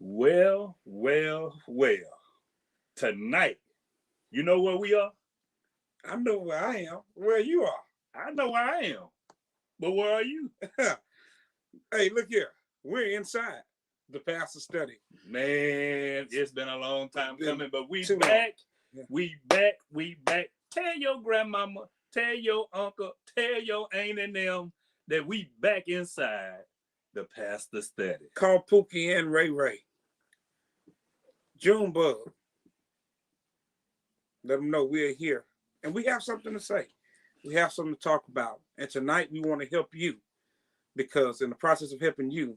Well, well, well. Tonight, you know where we are? I know where I am. Where you are. I know where I am. But where are you? Hey, look here. We're inside the pastor study. Man, it's been a long time Been coming, but we too long. back. Yeah. We back. Tell your grandmama, tell your uncle, tell your aunt and them that we back inside the pastor study. Call Pookie and Ray Ray. Junebug. Let them know we're here. And we have something to say. We have something to talk about. And tonight we want to help you because in the process of helping you,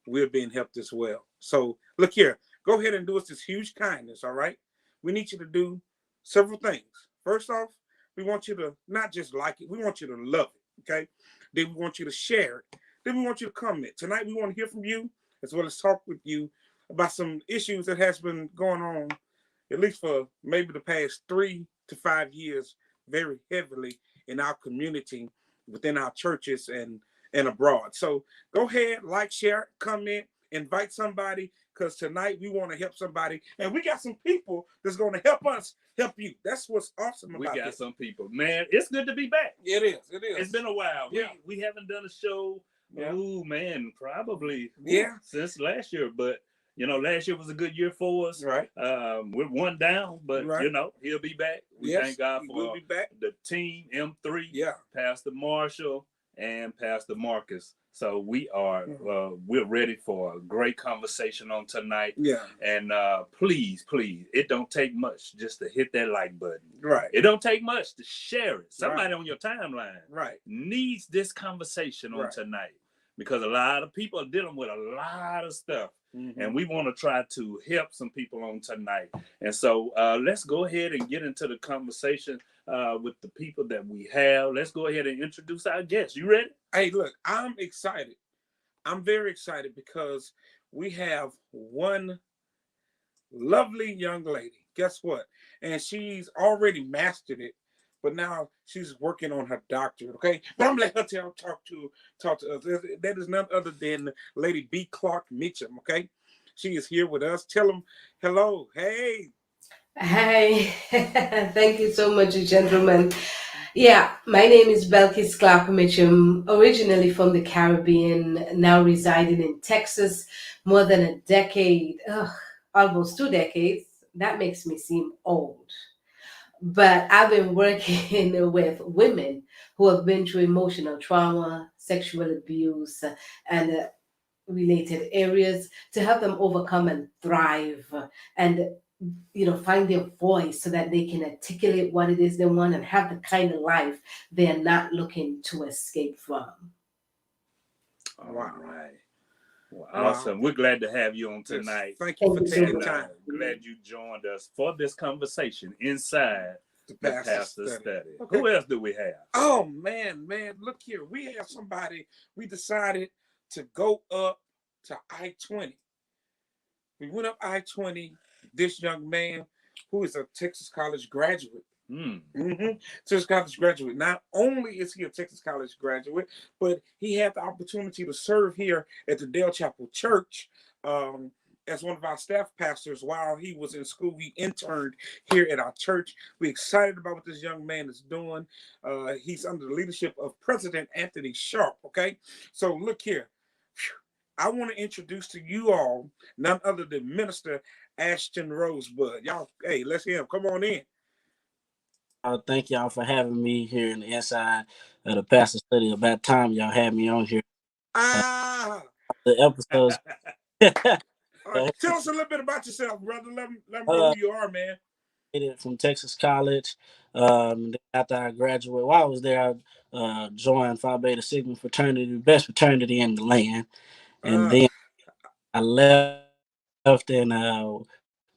we're being helped as well. So look here. Go ahead and do us this huge kindness, all right? We need you to do several things. First off, we want you to not just like it, we want you to love it, okay? Then we want you to share it. Then we want you to comment. Tonight we want to hear from you as well as talk with you about some issues that has been going on at least for maybe the past 3 to 5 years, very heavily in our community, within our churches and abroad. So go ahead, like, share, comment, invite somebody, because tonight we want to help somebody, and we got some people that's going to help us help you. That's what's awesome about it. We got some people, man. It's good to be back. It is. It is. It's been a while. Yeah. We haven't done a show. Yeah. Oh man, probably Yeah. since last year, but. Last year was a good year for us. Right. We're one down, but Right. He'll be back. We Yes, thank God he for will be back. the team, M3, Yeah. Pastor Marshall, and Pastor Marcus. So we're ready for a great conversation on tonight. Yeah. And please, it don't take much just to hit that like button. Right. It don't take much to share it. Somebody Right. on your timeline Right. needs this conversation on Right. tonight. Because a lot of people are dealing with a lot of stuff. Mm-hmm. And we want to try to help some people on tonight. And so let's go ahead and get into the conversation with the people that we have. Let's go ahead and introduce our guests. You ready? Hey, look, I'm excited. I'm very excited because we have one lovely young lady. Guess what? And she's already mastered it, but now she's working on her doctorate. Okay, but I'm gonna let her talk to us. That is none other than Lady B. Clark Mitchum. Okay, she is here with us. Tell them hello. Hey. Hi, thank you so much, gentlemen. Yeah, my name is Belkis Clark Mitchum, originally from the Caribbean, now residing in Texas, more than a decade, almost 2 decades. That makes me seem old. But I've been working with women who have been through emotional trauma, sexual abuse, and related areas to help them overcome and thrive and find their voice so that they can articulate what it is they want and have the kind of life they're not looking to escape from. All Wow. right. Well, awesome. We're glad to have you on tonight. Yes. Thank you for taking And, time. glad you joined us for this conversation inside the pastor study. Okay. Who else do we have? Oh man, look here. We have somebody. We decided to go up to I-20. We went up I-20. This young man, who is a Texas College graduate. Texas College graduate. Not only is he a Texas College graduate, but he had the opportunity to serve here at the Dale Chapel Church as one of our staff pastors while he was in school. He interned here at our church. We're excited about what this young man is doing. He's under the leadership of President Anthony Sharp. Okay, so look here. I want to introduce to you all none other than Minister Ashton Rosebud. Y'all, hey, let's hear him. Come on in. Thank y'all for having me here in the inside of the pastor study. About time y'all had me on here. The episodes. Tell us a little bit about yourself, brother. Let me know who you are, man. From Texas College. After I graduated, while I was there, I joined Phi Beta Sigma fraternity, the best fraternity in the land. And then I left and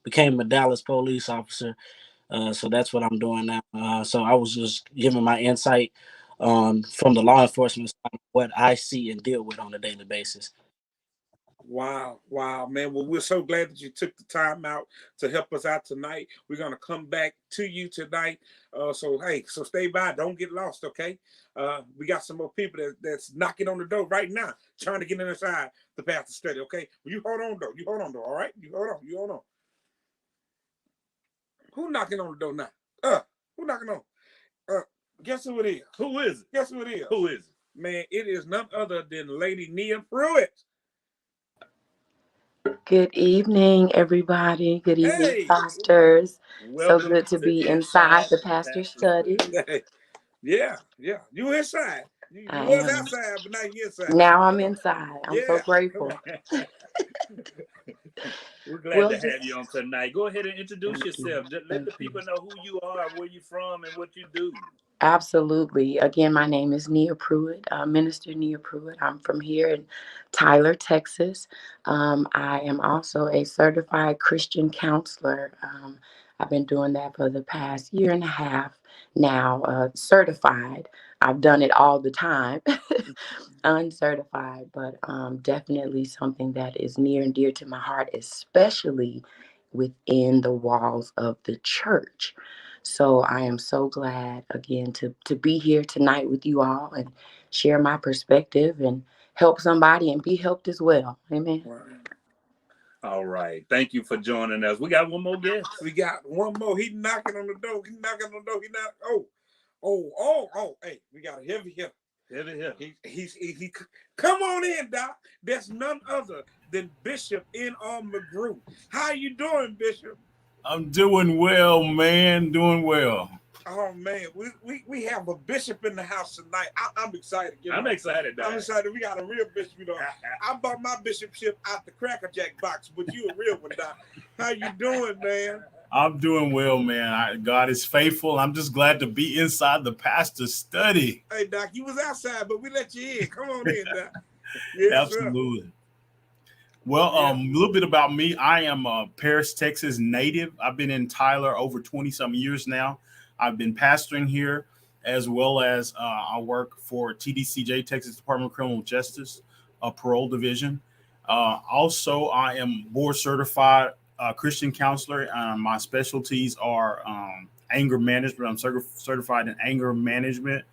became a Dallas police officer. So that's what I'm doing now. So I was just giving my insight from the law enforcement side, what I see and deal with on a daily basis. Wow, wow, man. Well, we're so glad that you took the time out to help us out tonight. We're gonna come back to you tonight. So hey, so stay by, don't get lost, okay? We got some more people that's knocking on the door right now, trying to get inside the pastor study, okay? Well, you hold on though. You hold on though, all right? You hold on, you hold on. Who knocking on the door now? Who knocking on? Guess who it is? Who is it? Guess who it is? Who is it? Man, it is none other than Lady Nia Pruitt. Good evening, everybody. Good evening, Hey, pastors. So Welcome good to be inside the pastor study. yeah. You inside. You I was am. outside, but now you inside. Now I'm inside. I'm so Yeah. grateful. We're glad Well, to just have you on tonight. Go ahead and introduce thank you. yourself. Just let the Thank you. people know who you are, where you're from, and what you do. Absolutely. Again, my name is Nia Pruitt, Minister Nia Pruitt. I'm from here in Tyler, Texas. I am also a certified Christian counselor. I've been doing that for the past year and a half now, certified. I've done it all the time, uncertified, but definitely something that is near and dear to my heart, especially within the walls of the church. So I am so glad again to be here tonight with you all and share my perspective and help somebody and be helped as well. Amen. All right. Thank you for joining us. We got one more guest. We got one more. He knocking on the door. He knocking on the door. He not. Oh. Hey, we got a heavy hitter. Heavy hitter. He come on in, Doc. There's none other than Bishop N.R. McGrew. How you doing, Bishop? I'm doing well, man. Doing well. Oh man, we have a bishop in the house tonight. I'm excited. I'm excited. I'm excited. We got a real bishop. You know, I bought my bishopship out the Cracker Jack box, but you a real one, Doc. How you doing, man? I'm doing well, man. God is faithful. I'm just glad to be inside the pastor's study. Hey, Doc, you was outside, but we let you in. Come on in, Doc. Yes, absolutely. Sir. Well, a little bit about me. I am a Paris, Texas native. I've been in Tyler over 20-some years now. I've been pastoring here, as well as I work for TDCJ, Texas Department of Criminal Justice, a parole division. Also, I am board certified Christian counselor. My specialties are anger management. I'm certified in anger management,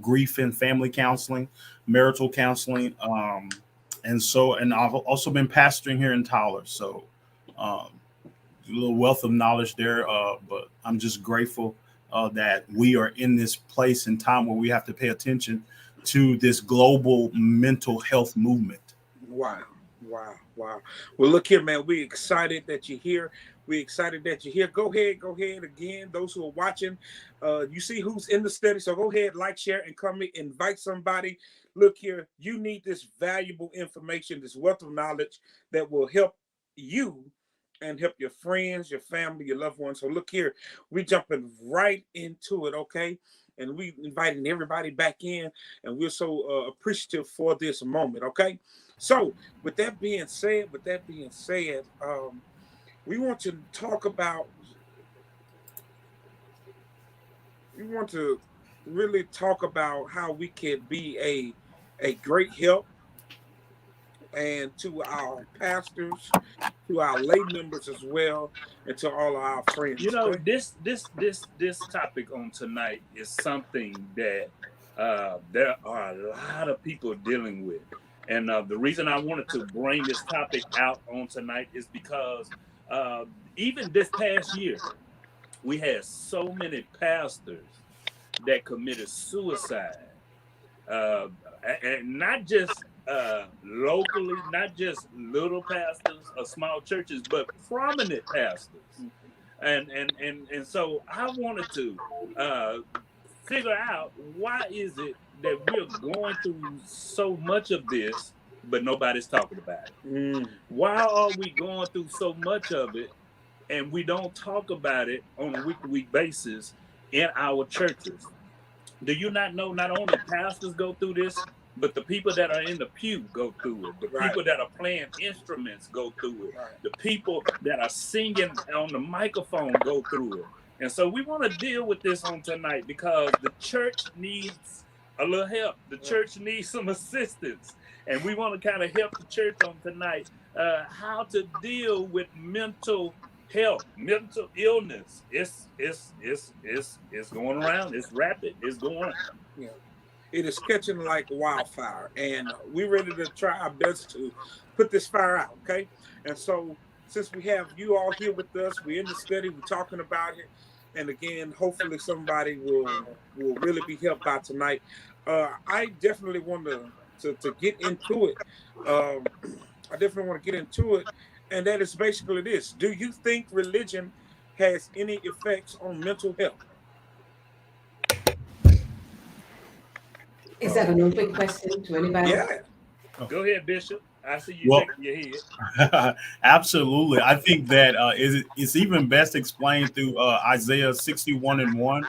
grief and family counseling, marital counseling, and I've also been pastoring here in Tyler. So a little wealth of knowledge there, but I'm just grateful that we are in this place and time where we have to pay attention to this global mental health movement. Wow. Well, look here, man. We're excited that you're here. We're excited that you're here. Go ahead again. Those who are watching, you see who's in the study. So go ahead, like, share, and comment. Invite somebody. Look here, you need this valuable information, this wealth of knowledge that will help you and help your friends, your family, your loved ones. So look here, we're jumping right into it, okay? And we inviting everybody back in, and we're so appreciative for this moment, okay? So with that being said, we want to talk about, we want to really talk about how we can be a great help and to our pastors, to our lay members as well, and to all of our friends. You know, okay? this topic on tonight is something that there are a lot of people dealing with. And the reason I wanted to bring this topic out on tonight is because even this past year, we had so many pastors that committed suicide. And not just locally, not just little pastors or small churches, but prominent pastors. And so I wanted to figure out, why is it that we're going through so much of this, but nobody's talking about it? Why are we going through so much of it and we don't talk about it on a week-to-week basis in our churches? Do you not know, not only pastors go through this, but the people that are in the pew go through it. The people that are playing instruments go through it. The people that are singing on the microphone go through it. And so we want to deal with this on tonight because the church needs a little help. The church needs some assistance. And we want to kind of help the church on tonight how to deal with mental health, mental illness. It's going around. It's rapid. It's going. Yeah. It is catching like wildfire, and we're ready to try our best to put this fire out. Okay, and so since we have you all here with us, we're in the study, we're talking about it, and again, hopefully somebody will really be helped by tonight. I definitely want to get into it. Um, I definitely want to get into it, and that is basically this: do you think religion has any effects on mental health? Is that an open question to anybody? Yeah. Go ahead, Bishop. I see you Well, shaking your head. absolutely. I think that it's even best explained through Isaiah 61 and 1,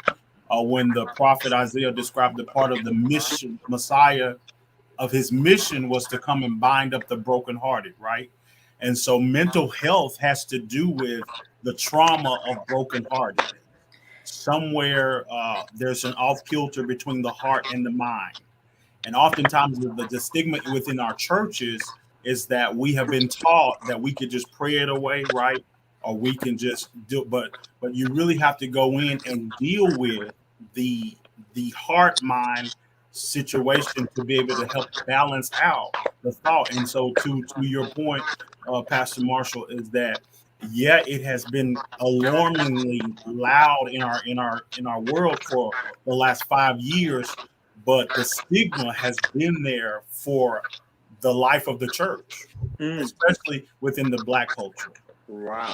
when the prophet Isaiah described the part of the mission, Messiah of his mission was to come and bind up the brokenhearted, right? And so mental health has to do with the trauma of brokenhearted. Somewhere there's an off kilter between the heart and the mind. And oftentimes the stigma within our churches is that we have been taught that we could just pray it away, right? Or we can just do, but you really have to go in and deal with the the heart mind situation to be able to help balance out the thought. And so to your point, Pastor Marshall, is that yeah, it has been alarmingly loud in our world for the last 5 years, but the stigma has been there for the life of the church, Mm. especially within the Black culture. Wow.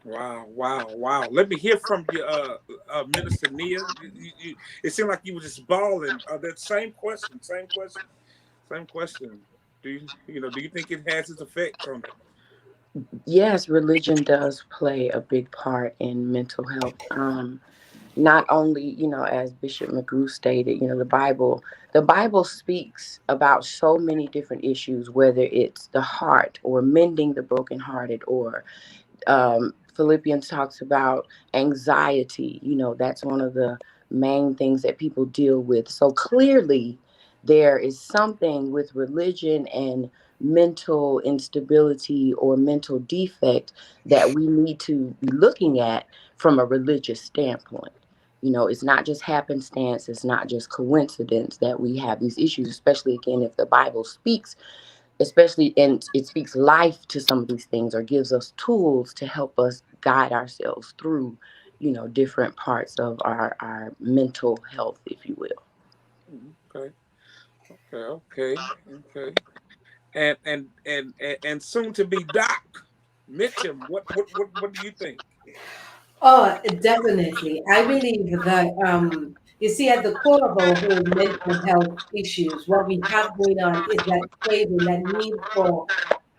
Wow, wow, wow. Let me hear from you, Minister Nia. It seemed like you were just bawling. That same question. Do you think it has its effects on it? Yes, religion does play a big part in mental health. Not only, as Bishop McGrew stated, the Bible speaks about so many different issues, whether it's the heart or mending the brokenhearted, or Philippians talks about anxiety. That's one of the main things that people deal with. So clearly, there is something with religion and mental instability or mental defect that we need to be looking at from a religious standpoint. It's not just happenstance, it's not just coincidence that we have these issues, especially again if the Bible speaks, especially, and it speaks life to some of these things or gives us tools to help us guide ourselves through different parts of our mental health, if you will. Okay, okay. And soon to be Doc Mitchum. What do you think? Oh, definitely. I believe that, you see, at the core of our whole mental health issues, what we have going on is that craving, that need for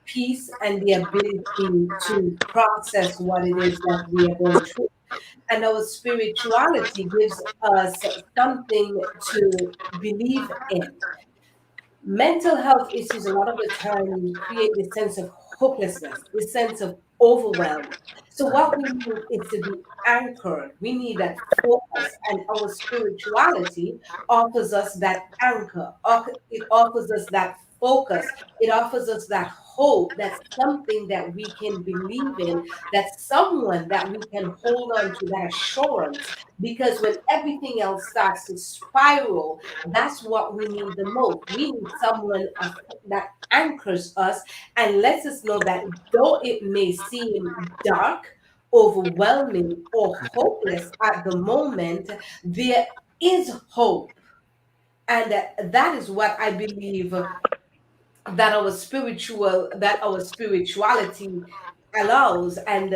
peace and the ability to process what it is that we are going through. And our spirituality gives us something to believe in. Mental health issues a lot of the time create this sense of hopelessness, this sense of overwhelm. So what we need is to be anchored. We need that focus, and our spirituality offers us that anchor. It offers us that focus. It offers us that hope. That's something that we can believe in. That's someone that we can hold on to. That assurance. Because when everything else starts to spiral, that's what we need the most. We need someone that anchors us and lets us know that though it may seem dark, overwhelming, or hopeless at the moment, there is hope. And that is what I believe that our spirituality allows. And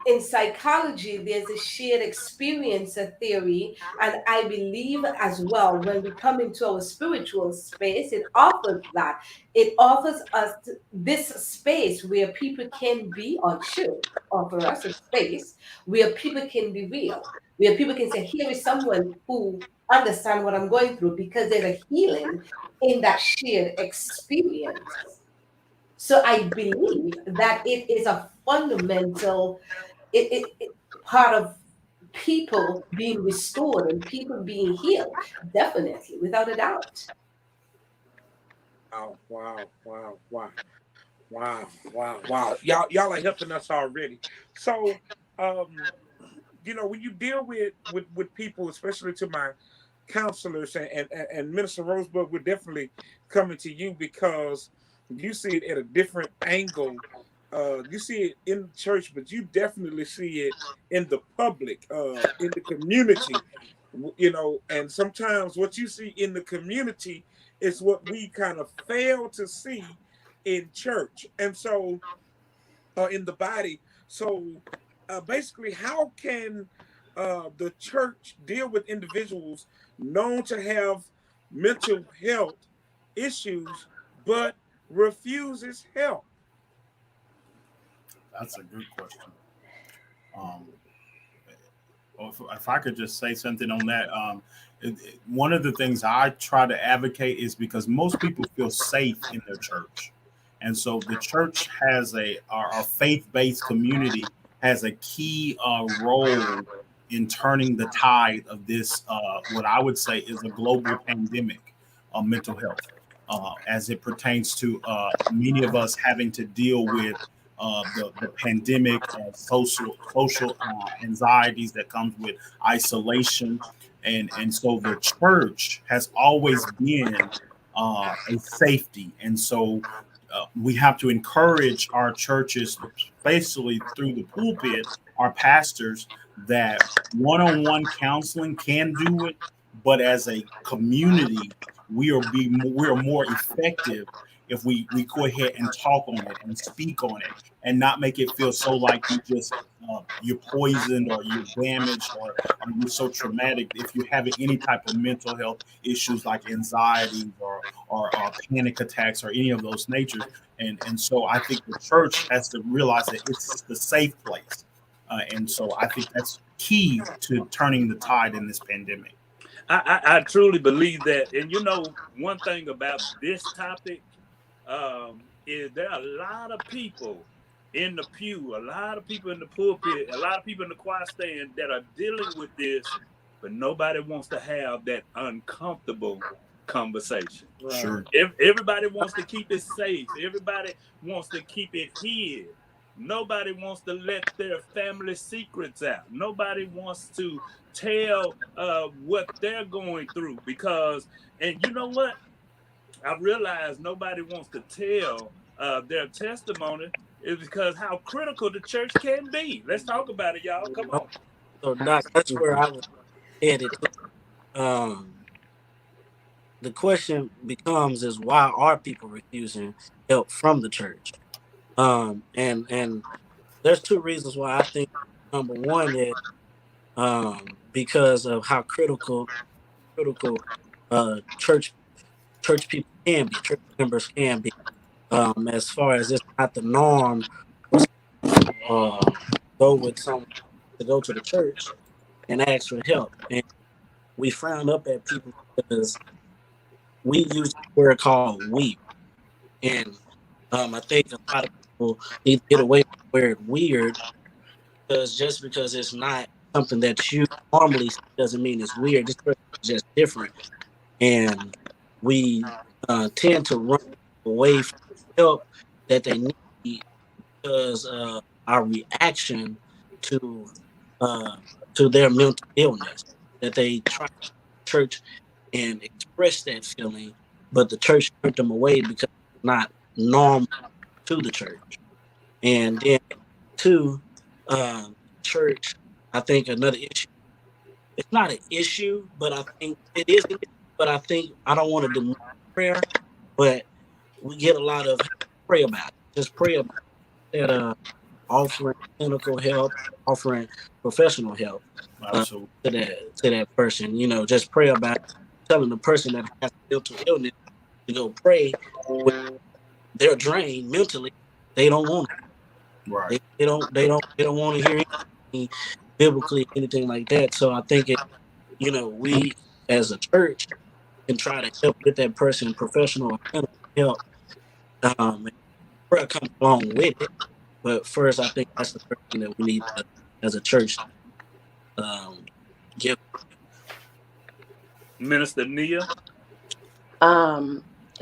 in psychology there's a shared experience theory, and I believe as well when we come into our spiritual space, it offers us this space where people can be, or should offer us a space where people can be real, where people can say, here is someone who understand what I'm going through, because there's a healing in that shared experience. So I believe that it is a fundamental part of people being restored and people being healed. Definitely, without a doubt. Wow, wow, wow, wow, wow, wow, wow. Y'all are helping us already. So, when you deal with people, especially to my counselors and Minister Rosebud, we're definitely coming to you because you see it at a different angle. You see it in the church, but you definitely see it in the public, in the community. And sometimes what you see in the community is what we kind of fail to see in church, and so in the body. So basically, how can the church deal with individuals known to have mental health issues but refuses help? That's a good question. Um, if I could just say something on that, one of the things I try to advocate is because most people feel safe in their church, and so the church has our faith-based community has a key role in turning the tide of this what I would say is a global pandemic of mental health, as it pertains to many of us having to deal with the pandemic and social anxieties that comes with isolation, and so the church has always been a safety, and so we have to encourage our churches, especially through the pulpit, our pastors, that one-on-one counseling can do it, but as a community, we are more effective if we go ahead and talk on it and speak on it and not make it feel so like you're poisoned or you're damaged or you're so traumatic. If you're having any type of mental health issues like anxiety or panic attacks or any of those natures, and so I think the church has to realize that it's the safe place, and so I think that's key to turning the tide in this pandemic. I truly believe that. And one thing about this topic is there are a lot of people in the pew, a lot of people in the pulpit, a lot of people in the choir stand that are dealing with this, but nobody wants to have that uncomfortable conversation. Right. Sure. If everybody wants to keep it safe, everybody wants to keep it hid. Nobody wants to let their family secrets out. Nobody wants to tell what they're going through because, and you know what? I realize nobody wants to tell their testimony is because how critical the church can be. Let's talk about it, y'all. Come on. So, Doc, that's where I was headed. Um, the question becomes is why are people refusing help from the church? And there's two reasons why I think. Number one is because of how critical church people can be, church members can be. As far as it's not the norm for uh, go with someone to go to the church and ask for help, and we frown up at people because we use a word called "we," and I think a lot of people need to get away from the word "weird" because just because it's not something that you normally see doesn't mean it's weird. This person is just different, and we tend to run away from help that they need because our reaction to uh, their mental illness. That they try to church and express that feeling, but the church turned them away because it's not normal to the church. And then two, church. I think another issue. It's not an issue, but I think it is an issue. But I think I don't want to diminish prayer, but we get a lot of pray about it. Just pray about it. That offering clinical help, offering professional help Absolutely. to that person. Just pray about it. Telling the person that has mental illness to go pray when they're drained mentally. They don't want it. Right. They don't want to hear anything biblically, anything like that. So I think we as a church can try to help get that person professional help. And prayer comes along with it. But first, I think that's the first thing that we need to, as a church give. Minister Nia.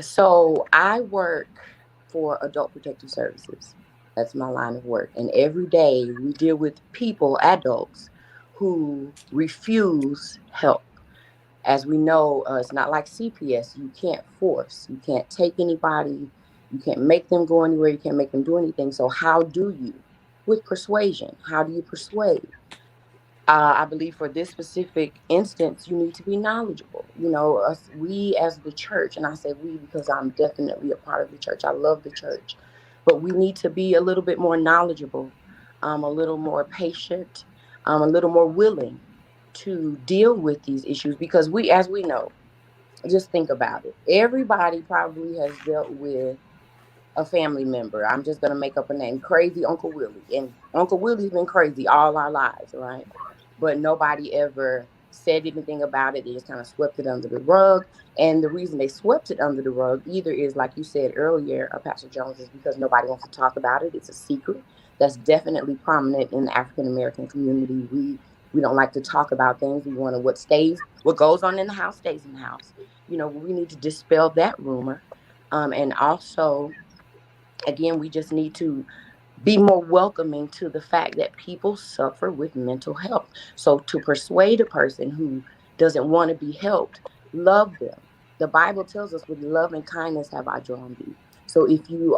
So I work for Adult Protective Services. That's my line of work. And every day we deal with people, adults, who refuse help. As we know, it's not like CPS. You can't force, you can't take anybody, you can't make them go anywhere, you can't make them do anything. So, how do you? With persuasion. How do you persuade? I believe for this specific instance, you need to be knowledgeable. You know, we as the church, and I say we because I'm definitely a part of the church. I love the church, but we need to be a little bit more knowledgeable, a little more patient, a little more willing to deal with these issues because we, as we know, just think about it. Everybody probably has dealt with a family member. I'm just going to make up a name, crazy Uncle Willie. And Uncle Willie's been crazy all our lives, right? But nobody ever said anything about it. They just kind of swept it under the rug. And the reason they swept it under the rug either is, like you said earlier, Pastor Jones, is because nobody wants to talk about it. It's a secret that's definitely prominent in the African American community. We don't like to talk about things. We want to what goes on in the house stays in the house. You know, we need to dispel that rumor. And also, again, we just need to be more welcoming to the fact that people suffer with mental health. So to persuade a person who doesn't want to be helped, love them. The Bible tells us, with love and kindness have I drawn thee. So if you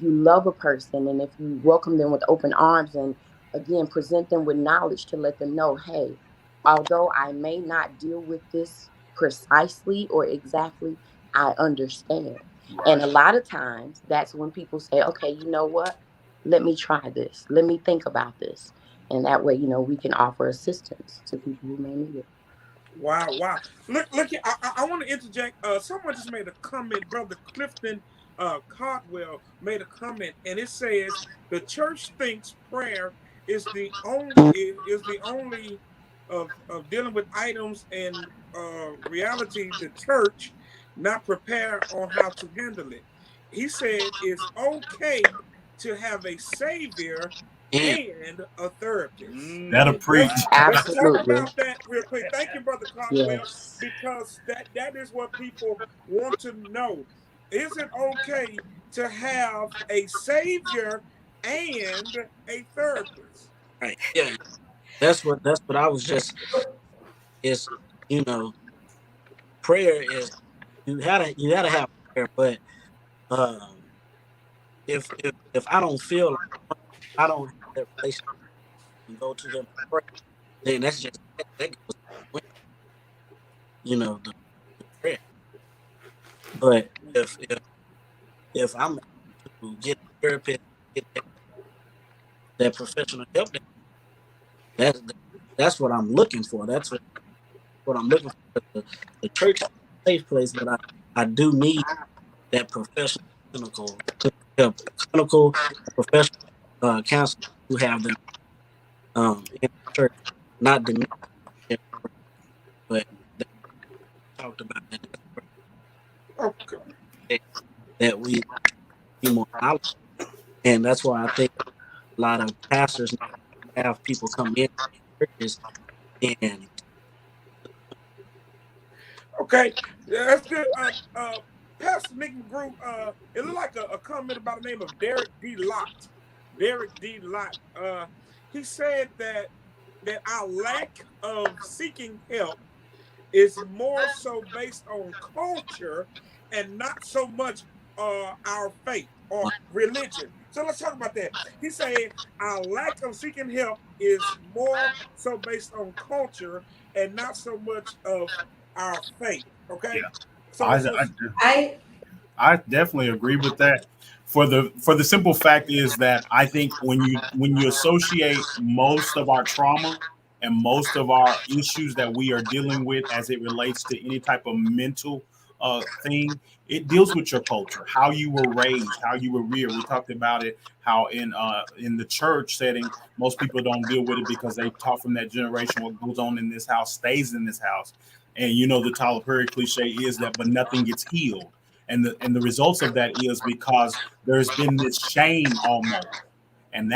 love a person and if you welcome them with open arms and again present them with knowledge to let them know, hey, although I may not deal with this precisely or exactly, I understand. And Right. a lot of times that's when people say, okay, you know what? Let me try this. Let me think about this. And that way, we can offer assistance to people who may need it. Wow, wow. Look. I want to interject. Someone just made a comment. Brother Clifton Cardwell made a comment, and it says the church thinks prayer is the only of dealing with items and reality. The church not prepared on how to handle it. He said it's okay to have a savior And and a therapist. That'll Mm, Let's preach. let's talk Absolutely. about that real quick. Thank you, Brother Caldwell, Yes. because that is what people want to know. Is it okay to have a savior and a therapist? right, yeah, that's what I was just is you know prayer is you gotta have prayer, but um if I don't feel like I don't have that relationship and go to him and pray, then that goes with the prayer. But if I'm able to get a therapist, get that professional help, that's that's what I'm looking for. That's what I'm looking for. The church is a safe place, but I do need that professional clinical help, clinical professional counselors who have them in the church, not the but they talked about that. Okay. That we be more knowledgeable, and that's why I think a lot of pastors have people come in churches and Okay. Yeah, that's good. Pastor Nick McGrew, it looked like a comment about the name of Derek D. Lott. Derek D. Lott. He said that our lack of seeking help is more so based on culture and not so much our faith or religion. So let's talk about that. He said our lack of seeking help is more so based on culture and not so much of our faith. Okay, Yeah, so I, so I I I definitely agree with that. For the simple fact is that I think when you associate most of our trauma and most of our issues that we are dealing with as it relates to any type of mental thing, it deals with your culture, how you were raised, how you were reared. We talked about it, how in the church setting, most people don't deal with it because they taught from that generation what goes on in this house stays in this house. And the Tyler Perry cliche is that, but nothing gets healed, and the results of that is because there's been this shame almost, and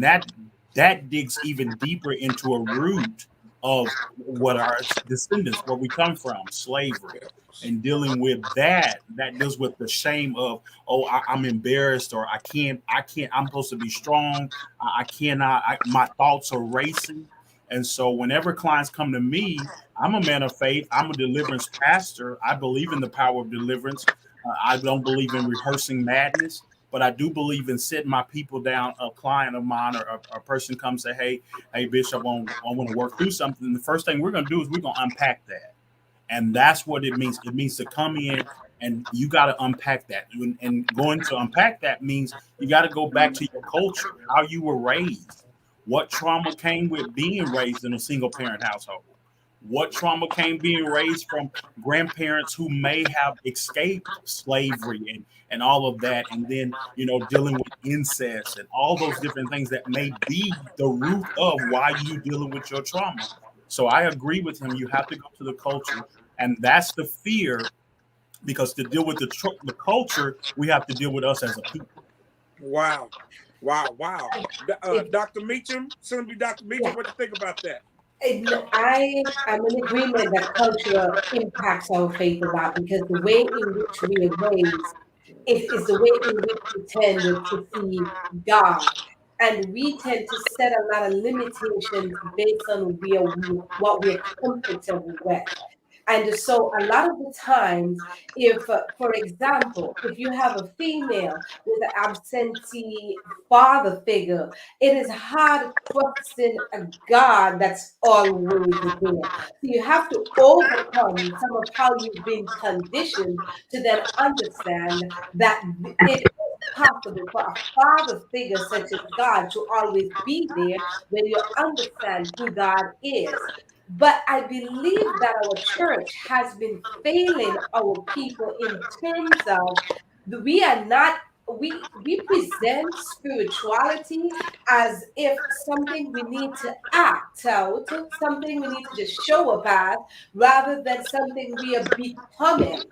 that that digs even deeper into a root of what our descendants, where we come from, slavery, and dealing with that deals with the shame of, oh, I'm embarrassed, or I can't, I'm supposed to be strong, I cannot, my thoughts are racing. And so whenever clients come to me, I'm a man of faith, I'm a deliverance pastor, I believe in the power of deliverance. I don't believe in rehearsing madness, but I do believe in sitting my people down. A client of mine, or a person comes say, hey, Bishop, I want to work through something. The first thing we're going to do is we're going to unpack that. And that's what it means. It means to come in and you got to unpack that. And going to unpack that means you got to go back to your culture, how you were raised, what trauma came with being raised in a single parent household, what trauma came being raised from grandparents who may have escaped slavery and all of that. And then, dealing with incest and all those different things that may be the root of why you dealing with your trauma. So I agree with him. You have to go to the culture. And that's the fear, because to deal with the culture, we have to deal with us as a people. Wow. Wow. Wow. It, Dr. Meacham, Senator Dr. Meacham, yeah, what do you think about that? I am in agreement that culture impacts our faith a lot because the way in which we are raised is the way in which we tend to see God. And we tend to set a lot of limitations based on what we're comfortable with. And so, a lot of the times, if, for example, if you have a female with an absentee father figure, it is hard to question a God that's always there. So, you have to overcome some of how you've been conditioned to then understand that it is possible for a father figure such as God to always be there when you understand who God is. But I believe that our church has been failing our people in terms of we are not we present spirituality as if something we need to act out, something we need to just show up as, rather than something we are becoming.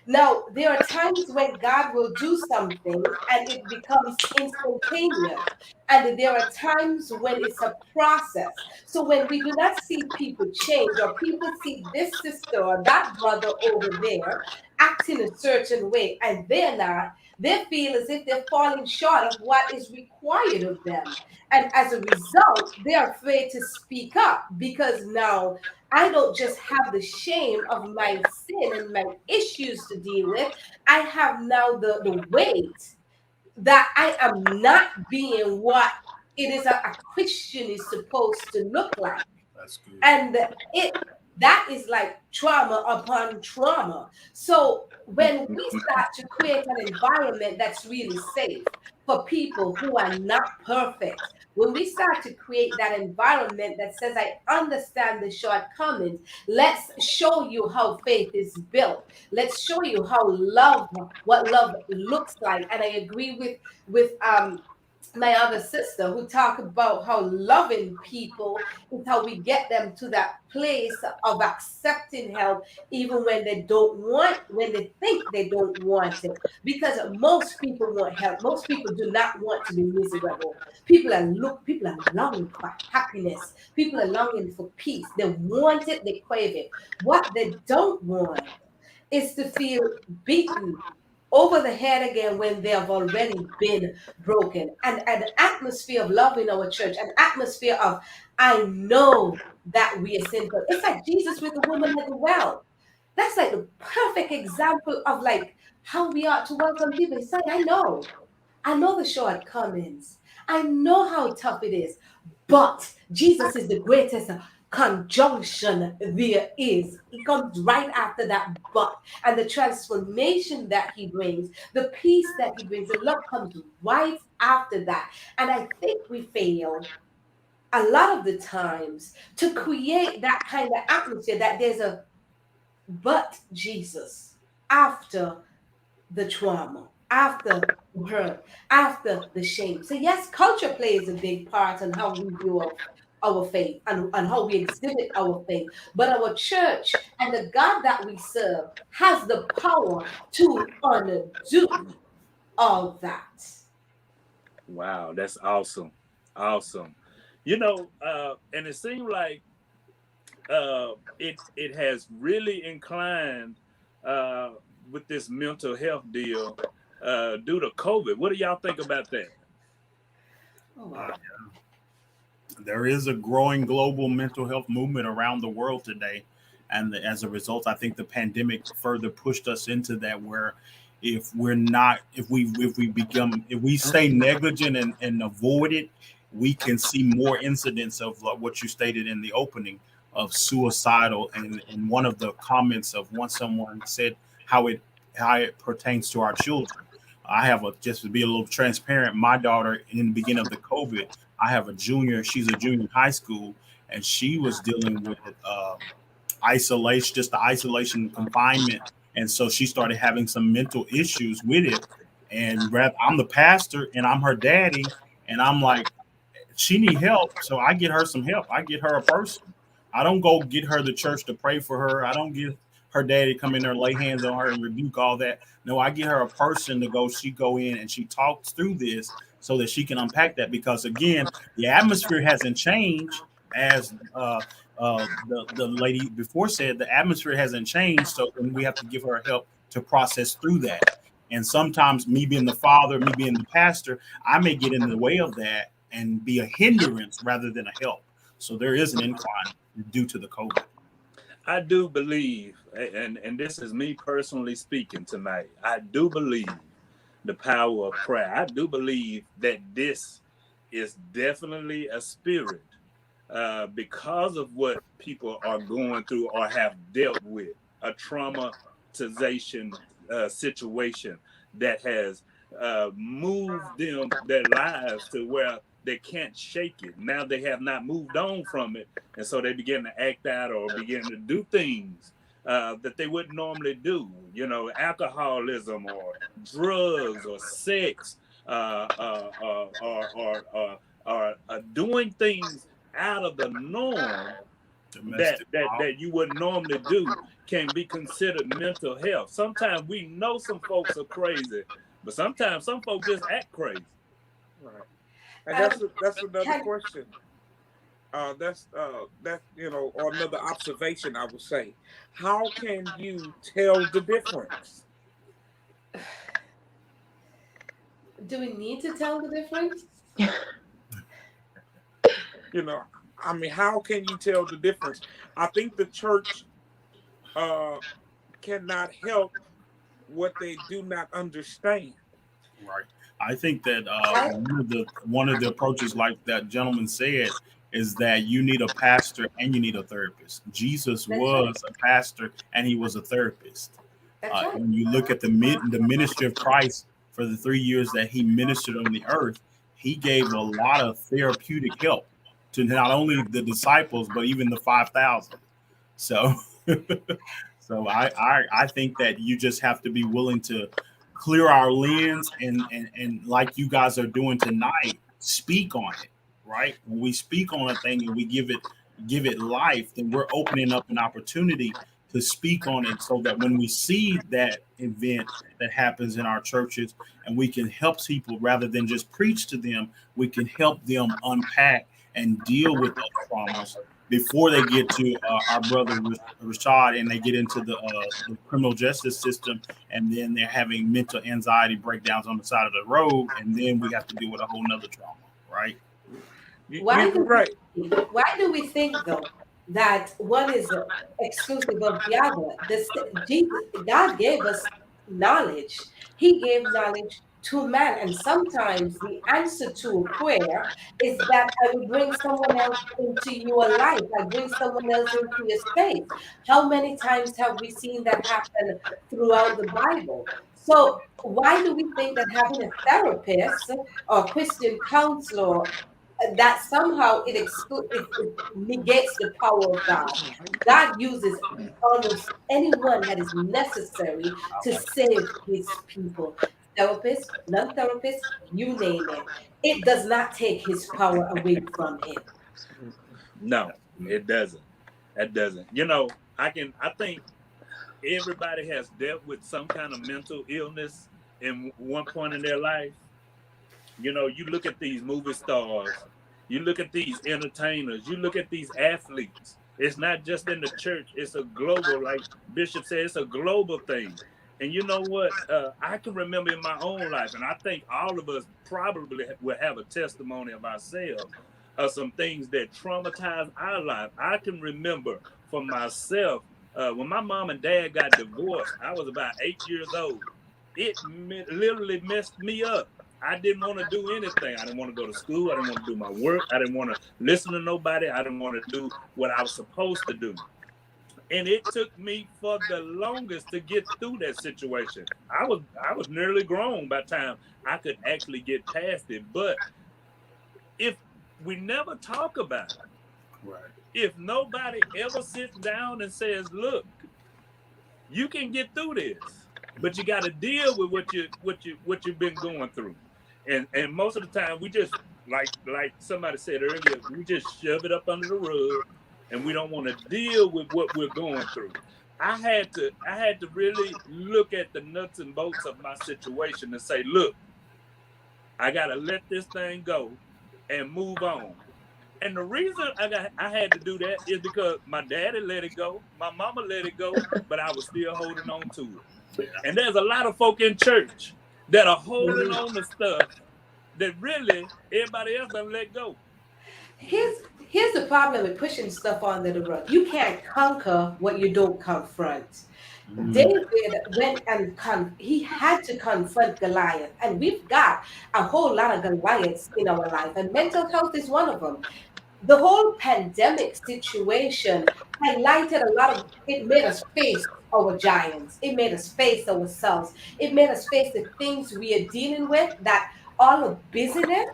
Now, there are times when God will do something and it becomes instantaneous. And there are times when it's a process. So when we do not see people change, or people see this sister or that brother over there acting a certain way and they're not, they feel as if they're falling short of what is required of them. And as a result, they're afraid to speak up because now I don't just have the shame of my sin and my issues to deal with. I have now the weight that I am not being what it is a Christian is supposed to look like. That's good. And it that is like trauma upon trauma. So when we start to create an environment that's really safe for people who are not perfect, when we start to create that environment that says, I understand the shortcomings, let's show you how faith is built. Let's show you how what love looks like. And I agree with my other sister who talk about how loving people is how we get them to that place of accepting help even when they don't want, when they think they don't want it, because most people want help. Most people do not want to be miserable. People are longing for happiness. People are longing for peace. They want it, they crave it. What they don't want is to feel beaten over the head again when they have already been broken. And an atmosphere of love in our church, an atmosphere of, I know that we are sinful. It's like Jesus with the woman at the well. That's like the perfect example of like how we ought to welcome people. He's like, I know the shortcomings. I know how tough it is, but Jesus is the greatest conjunction there is. He comes right after that but. And the transformation that he brings, the peace that he brings, the love comes right after that. And I think we fail a lot of the times to create that kind of atmosphere that there's a but Jesus after the trauma, after the hurt, after the shame. So yes, culture plays a big part in how we view our faith and how we exhibit our faith. But our church and the God that we serve has the power to undo all that. Wow, that's awesome. Awesome. And it seemed like it has really inclined uh, with this mental health deal due to COVID. What do y'all think about that? Oh wow. There is a growing global mental health movement around the world today. And as a result, I think the pandemic further pushed us into that, where if we stay negligent and avoid it, we can see more incidents of what you stated in the opening of suicidal. And one of the comments of someone said how it pertains to our children. I have just to be a little transparent, my daughter in the beginning of the COVID, I have a junior. She's a junior in high school, and she was dealing with isolation, just the isolation and confinement, and so she started having some mental issues with it. And I'm the pastor, and I'm her daddy, and I'm like, she need help, so I get her some help. I get her a person. I don't go get her the church to pray for her. I don't get her daddy come in there, lay hands on her, and rebuke all that. No, I get her a person to go. She go in and she talks through this so that she can unpack that. Because again, the atmosphere hasn't changed, as the lady before said. The atmosphere hasn't changed, so then we have to give her help to process through that. And sometimes, me being the father, me being the pastor, I may get in the way of that and be a hindrance rather than a help. So there is an incline due to the COVID. I do believe, and this is me personally speaking tonight, I do believe the power of prayer. I do believe that this is definitely a spirit because of what people are going through or have dealt with, a traumatization situation that has moved their lives to where they can't shake it. Now they have not moved on from it, and so they begin to act out or begin to do things that they wouldn't normally do. Alcoholism or drugs or sex, or doing things out of the norm that Domestic that violence. that you would normally do can be considered mental health. Sometimes we know some folks are crazy, but sometimes some folks just act crazy. Right. And Um, that's another can question. Or another observation I would say. How can you tell the difference? do we need to tell the difference? You know, I mean, how can you tell the difference? I think the church uh cannot help what they do not understand. Right. I think that I one of the approaches, like that gentleman said, is that you need a pastor and you need a therapist. Jesus That's right. was a pastor and he was a therapist. That's right. When you look at the ministry of Christ for the 3 years that he ministered on the earth, he gave a lot of therapeutic help to not only the disciples but even the 5,000. So, so I think that you just have to be willing to clear our lens and like you guys are doing tonight, speak on it. Right, when we speak on a thing and we give it life, then we're opening up an opportunity to speak on it, so that when we see that event that happens in our churches and we can help people rather than just preach to them, we can help them unpack and deal with those traumas before they get to our brother Rashad and they get into the criminal justice system, and then they're having mental anxiety breakdowns on the side of the road, and then we have to deal with a whole nother trauma, right? Why You're do right. why do we think though that one is exclusive of the other? Jesus, God gave us knowledge. He gave knowledge to man, and sometimes the answer to a prayer is that I will bring someone else into your life. I bring someone else into your space. How many times have we seen that happen throughout the Bible? So why do we think that having a therapist or Christian counselor that somehow it negates the power of God? God uses almost anyone that is necessary to save his people. Therapist, non therapist, you name it. It does not take his power away from him. No, it doesn't. It doesn't. I think everybody has dealt with some kind of mental illness in one point in their life. You look at these movie stars, You look at these entertainers, you look at these athletes. It's not just in the church, it's a global, like Bishop said, it's a global thing. And you know what? I can remember in my own life, and I think all of us probably will have a testimony of ourselves of some things that traumatize our life. I can remember for myself, when my mom and dad got divorced, I was about 8 years old. It literally messed me up. I didn't want to do anything. I didn't want to go to school. I didn't want to do my work. I didn't want to listen to nobody. I didn't want to do what I was supposed to do. And it took me for the longest to get through that situation. I was nearly grown by the time I could actually get past it. But if we never talk about it, Right. if nobody ever sits down and says, look, you can get through this, but you got to deal with what you've been going through. And most of the time we just, like somebody said earlier, we just shove it up under the rug and we don't want to deal with what we're going through. I had to really look at the nuts and bolts of my situation and say, look, I got to let this thing go and move on. And the reason I had to do that is because my daddy let it go, my mama let it go, but I was still holding on to it. And there's a lot of folk in church that are holding on to stuff that really everybody else done let go. Here's the problem with pushing stuff under the rug. You can't conquer what you don't confront. David went and he had to confront Goliath, and we've got a whole lot of Goliaths in our life, and mental health is one of them. The whole pandemic situation highlighted a lot of, it made us face our giants. It made us face ourselves. It made us face the things we are dealing with that all of busyness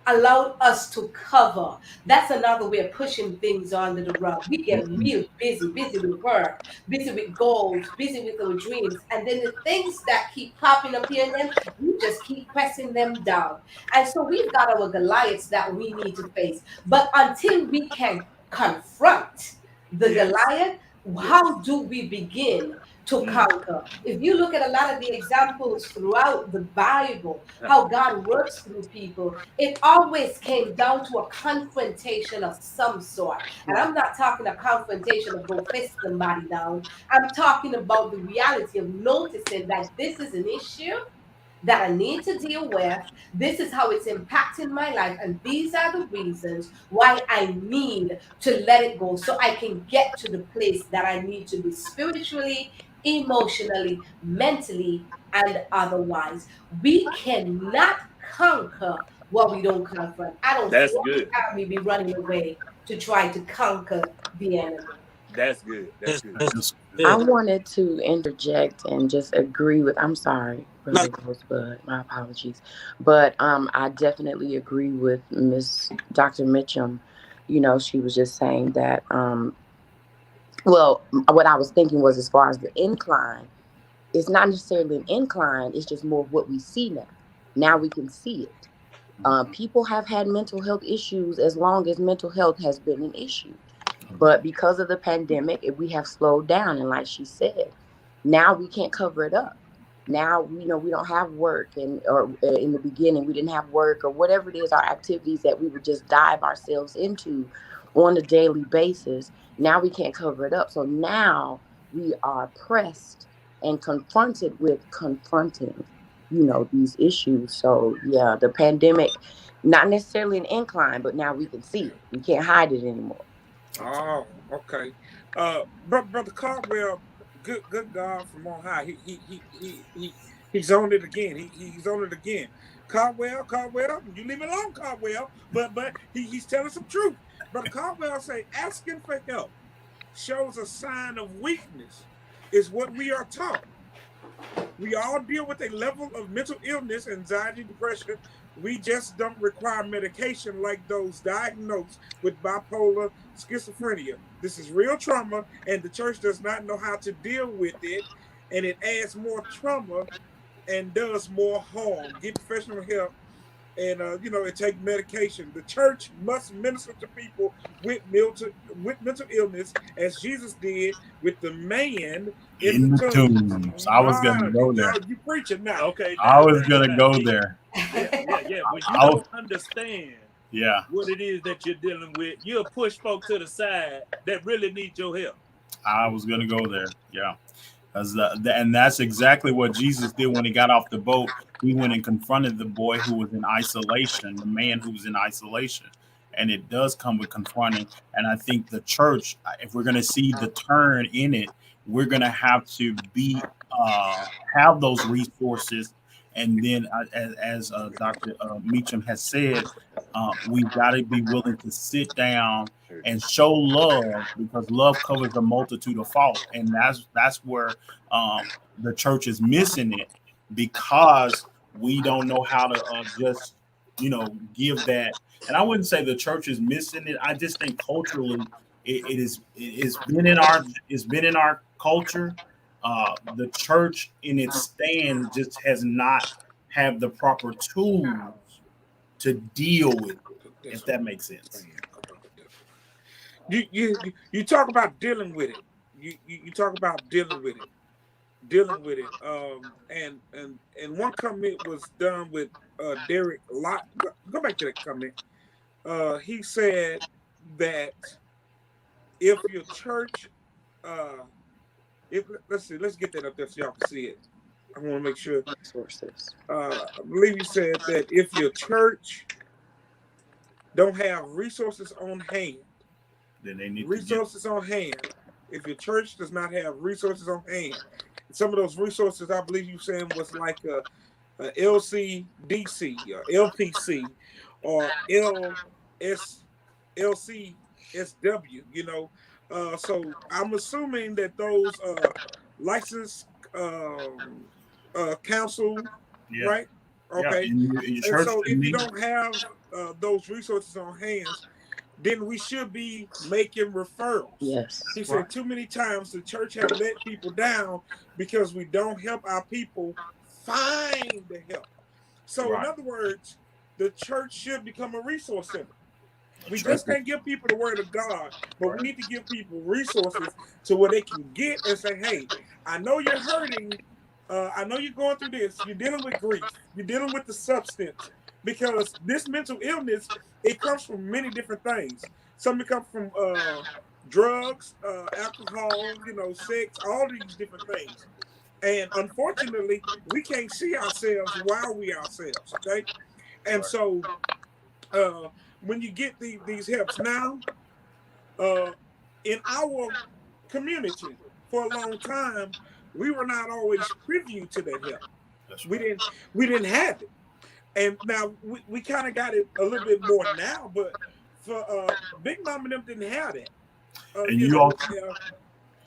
allowed us to cover. That's another way of pushing things under the rug. We get real busy with work, busy with goals, busy with our dreams. And then the things that keep popping up here and then, we just keep pressing them down. And so we've got our Goliaths that we need to face. But until we can confront the Goliath, how do we begin to conquer? If you look at a lot of the examples throughout the Bible, how God works through people, it always came down to a confrontation of some sort. And I'm not talking a confrontation of go fist somebody down. I'm talking about the reality of noticing that this is an issue that I need to deal with. This is how it's impacting my life. And these are the reasons why I need to let it go so I can get to the place that I need to be spiritually, emotionally, mentally, and otherwise. We cannot conquer what we don't confront. I don't That's see good. me be running away to try to conquer the enemy. That's good. That's good. I wanted to interject and just agree with, I'm sorry, Brother Rosebud, my apologies. But I definitely agree with Miss Dr. Mitchum. You know, she was just saying that, well, what I was thinking was as far as the incline, it's not necessarily an incline, it's just more of what we see now. Now we can see it. People have had mental health issues as long as mental health has been an issue. But because of the pandemic, we have slowed down. And like she said, now we can't cover it up. Now, you know, we don't have work, or in the beginning, we didn't have work or whatever it is, our activities that we would just dive ourselves into on a daily basis. Now we can't cover it up. So now we are pressed and confronted with confronting, you know, these issues. So yeah, the pandemic, not necessarily an incline, but now we can see it. We can't hide it anymore. Oh, okay. Brother Caldwell, good God from on high. He's on it again. He's on it again. Caldwell, you leave it alone, Caldwell. But he's telling some truth. Brother Caldwell say asking for help shows a sign of weakness, is what we are taught. We all deal with a level of mental illness, anxiety, depression. We just don't require medication like those diagnosed with bipolar, schizophrenia. This is real trauma, and the church does not know how to deal with it, and it adds more trauma and does more harm. Get professional help, and you know, it takes medication. The church must minister to people with mental illness, as Jesus did with the man in the tombs. I was gonna go there. You preaching now? Okay. I was gonna go there. Yeah. When you don't understand Yeah, what it is that you're dealing with, you'll push folk to the side that really need your help. I was gonna go there. Yeah. And that's exactly what Jesus did when he got off the boat. He went and confronted the boy who was in isolation, the man who was in isolation. And it does come with confronting. And I think the church, if we're going to see the turn in it, we're going to have to be have those resources. And then, as Dr. Meacham has said, we've got to be willing to sit down and show love, because love covers a multitude of fault. And that's where the church is missing it, because we don't know how to just give that. And I wouldn't say the church is missing it. I just think culturally it's been in our culture. The church in its stand just has not have the proper tools to deal with it, if that makes sense. You talk about dealing with it. You talk about dealing with it. And one comment was done with Derek Lott. Go back to that comment. He said that if your church, if let's see, let's get that up there so y'all can see it. I want to make sure. Resources. I believe he said that if your church don't have resources on hand, Then they need resources on hand. If your church does not have resources on hand, some of those resources, I believe you saying, was like a LCDC or LPC or LCSW. So I'm assuming that those licensed council, yeah, right? yeah. Okay. In And church so to if you me, don't have those resources on hands, then we should be making referrals. Yes. He said too many times the church have let people down because we don't help our people find the help. So in right. other words, the church should become a resource center. We Church, just can't give people the word of God, but we right. need to give people resources to where they can get and say, hey, I know you're hurting. I know you're going through this. You're dealing with grief. You're dealing with the substance. Because this mental illness, it comes from many different things. Some it comes from drugs, alcohol, sex, all these different things. And unfortunately, we can't see ourselves while we ourselves, okay? And Right. so uh, when you get these helps now, uh, in our community for a long time, we were not always privy to that help. That's We right. didn't we didn't have it, and now we kind of got it a little bit more now. But for Big Mom and them didn't have that, And you also,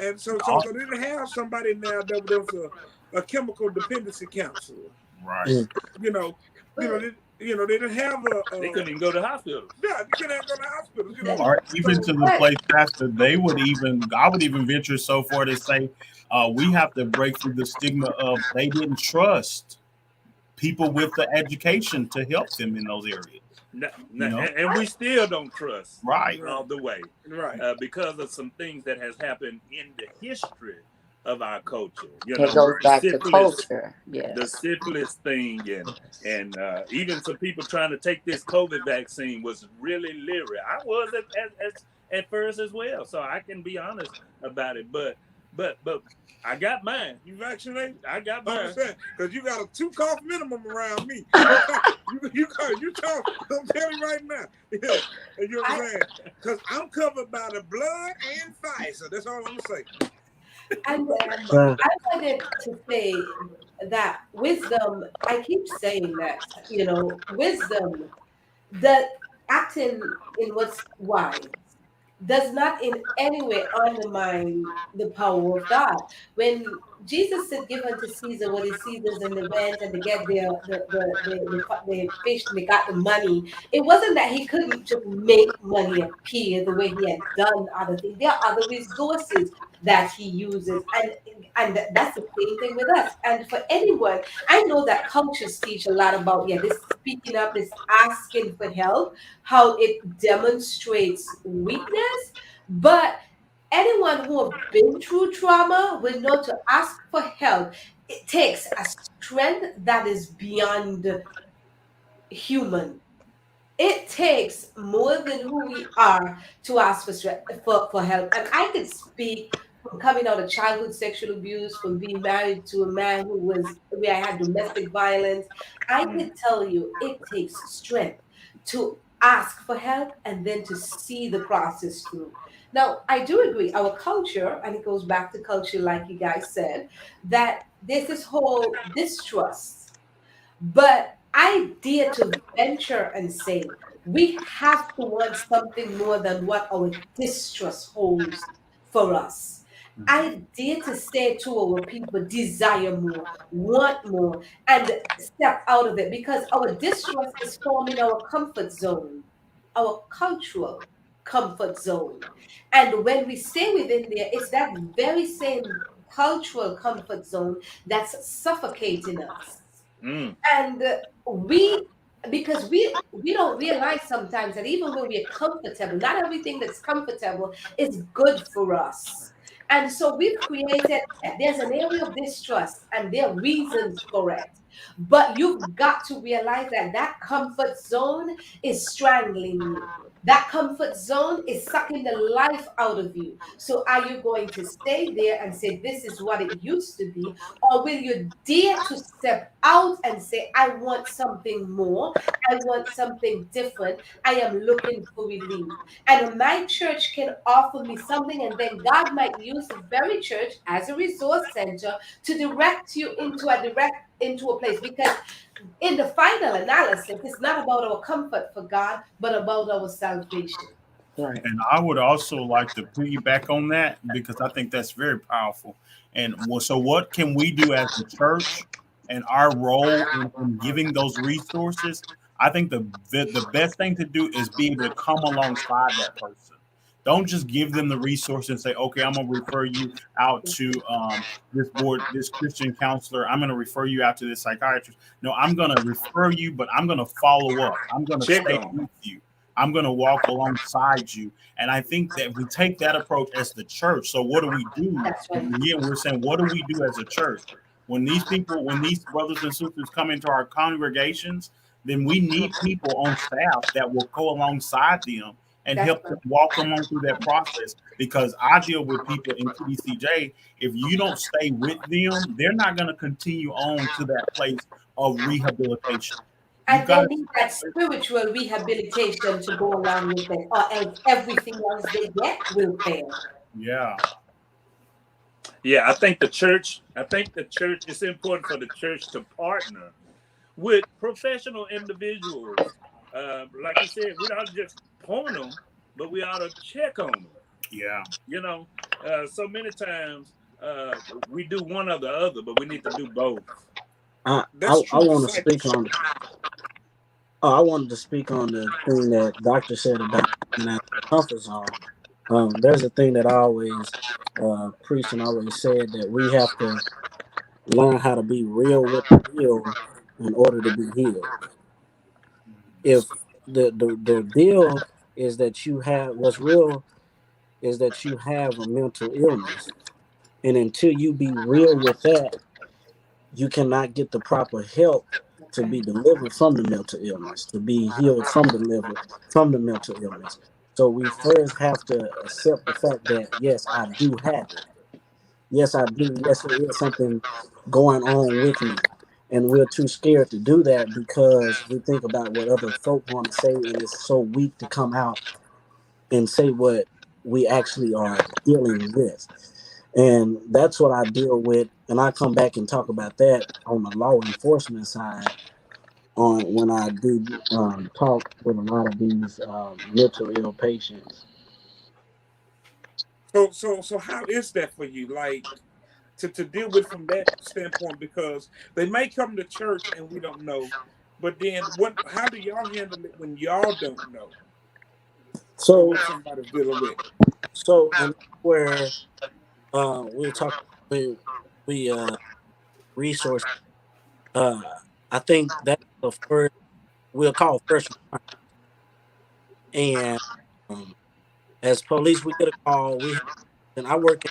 and so they didn't have somebody now that was a chemical dependency counselor. right. Mm. You know, they didn't have They couldn't even go to hospitals. yeah, they couldn't go to hospitals. Or even So to the place, Pastor, I would even venture so far to say, we have to break through the stigma of they didn't trust people with the education to help them in those areas. You know, And we still don't trust right? all the way right. because of some things that has happened in the history of our culture. It goes back to culture. The Yes. syphilis thing, and even some people trying to take this COVID vaccine was really leery. I was at first as well, so I can be honest about it. But I got mine. You vaccinated? I got mine. Because you got a 2 cough minimum around me. you talk. I'm telling you right now. Yeah. And you know what I'm saying? Because I'm covered by the blood and Pfizer. That's all I'm gonna say. And I wanted to say that wisdom, I keep saying that, wisdom, that acting in what's wise does not in any way undermine the power of God. When Jesus said, "Give unto Caesar what is Caesar's," and they went and they get the fish and they got the money, it wasn't that he couldn't just make money appear the way he had done other things. There are other resources that he uses, and that's the same thing with us. And for anyone, I know that cultures teach a lot about this speaking up, this asking for help, how it demonstrates weakness, but anyone who have been through trauma will know to ask for help. It takes a strength that is beyond human. it takes more than who we are to ask for help. And I could speak from coming out of childhood sexual abuse, from being married to a man where I had domestic violence. I Mm. could tell you it takes strength to ask for help and then to see the process through. Now, I do agree, our culture, and it goes back to culture, like you guys said, that there's this whole distrust, but I dare to venture and say we have to want something more than what our distrust holds for us. I dare to say to our people, desire more, want more, and step out of it, because our distrust is forming our comfort zone, our cultural comfort zone. And when we stay within there, it's that very same cultural comfort zone that's suffocating us. Mm. And we because we don't realize sometimes that even when we're comfortable, not everything that's comfortable is good for us. And so we've created, there's an area of distrust and there are reasons for it, but you've got to realize that that comfort zone is strangling you. That comfort zone is sucking the life out of you. So are you going to stay there and say this is what it used to be, or will you dare to step out and say, I want something more? I want something different. I am looking for relief. And my church can offer me something, and then God might use the very church as a resource center to direct you into a place. Because in the final analysis, it's not about our comfort for God, but about our salvation. Right. And I would also like to piggyback on that because I think that's very powerful. And so, what can we do as the church and our role in giving those resources? I think the best thing to do is be able to come alongside that person. Don't just give them the resource and say, "Okay, I'm gonna refer you out to this board, this Christian counselor. I'm gonna refer you out to this psychiatrist." No, I'm gonna refer you, but I'm gonna follow up. I'm gonna Check stay on. with you. I'm going to walk alongside you. And I think that we take that approach as the church. So what do we do? That's right. Again, we're saying, what do we do as a church? When these brothers and sisters come into our congregations, then we need people on staff that will go alongside them and That's help them right. walk them on through that process. Because I deal with people in TDCJ. If you don't stay with them, they're not going to continue on to that place of rehabilitation. You And they got to need that spiritual rehabilitation to go along with it, or else everything else they get will fail. yeah. Yeah, I think the church, it's important for the church to partner with professional individuals. Like you said, we don't just point them, but we ought to check on them. Yeah. You know, so many times we do one or the other, but we need to do both. That's I true want to speak discipleship. on. I wanted to speak on the thing that Doctor said about coming out of the comfort zone. There's a thing that I always preached and always said that we have to learn how to be real with the deal in order to be healed. If the deal is that you have what's real is that you have a mental illness, and until you be real with that, you cannot get the proper help to Okay. be delivered from the mental illness, to be healed from the mental illness. So we first have to accept the fact that yes, I do have it. Yes, I do. Yes, there is something going on with me. And we're too scared to do that because we think about what other folk want to say, and it's so weak to come out and say what we actually are dealing with. And that's what I deal with. And I come back and talk about that on the law enforcement side on when I do talk with a lot of these mental ill patients. So how is that for you? Like to deal with from that standpoint, because they may come to church and we don't know, but then what? How do y'all handle it when y'all don't know So, what somebody's dealing with? and where we talk, we, we resource. Uh, I think that's the first we'll call first, and as police, we get a call. And I work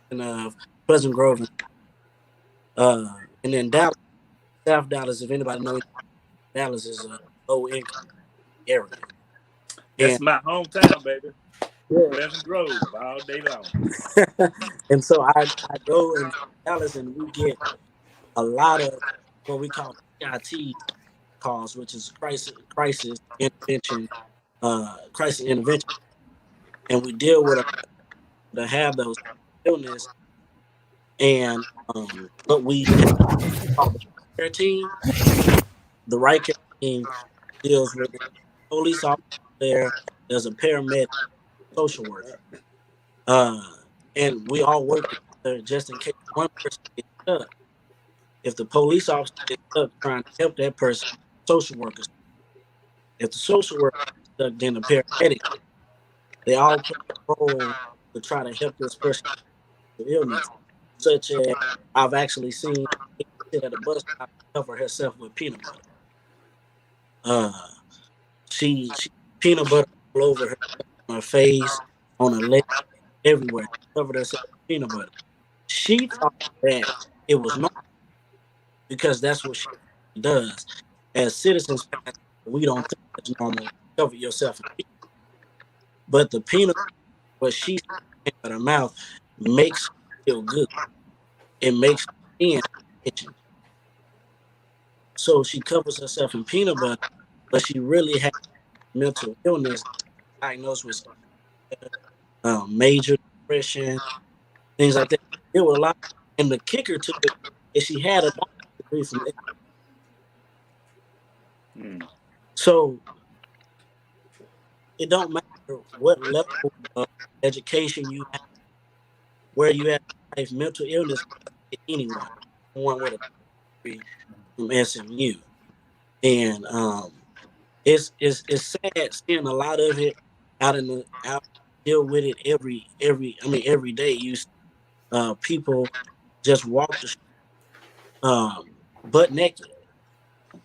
in Pleasant Grove, and then Dallas, South Dallas. If anybody knows, Dallas is a low income. area. That's my hometown, baby. Yeah. Pleasant Grove all day long. And so I go in Dallas and we get a lot of what we call CIT calls, which is crisis intervention, and we deal with to have those illness, and but we have called the care team. The right care team deals with the police officer there. There's a paramedic, social worker, uh, and we all work together just in case one person gets stuck. If the police officer is stuck trying to help that person, social workers. If the social worker is stuck, then the paramedic. They all play a role to try to help this person with illness, such as I've actually seen a sit at a bus stop and cover herself with peanut butter. Uh, she peanut butter all over her, on her face, on her leg, everywhere. Covered herself with peanut butter. She thought that it was normal because that's what she does. As citizens, we don't think it's normal to cover yourself in peanut. But the peanut, what she in her mouth, makes her feel good. It makes her skin itching. So she covers herself in peanut butter, but she really has mental illness diagnosed with major depression, things like that. There were a lot, and the kicker to it is she had a doctorate degree from it. So it don't matter what level of education you have, where you have life, mental illness can hit anyone, one with a degree from SMU, and it's sad seeing a lot of it out deal with it every day. You people just walk the street, butt naked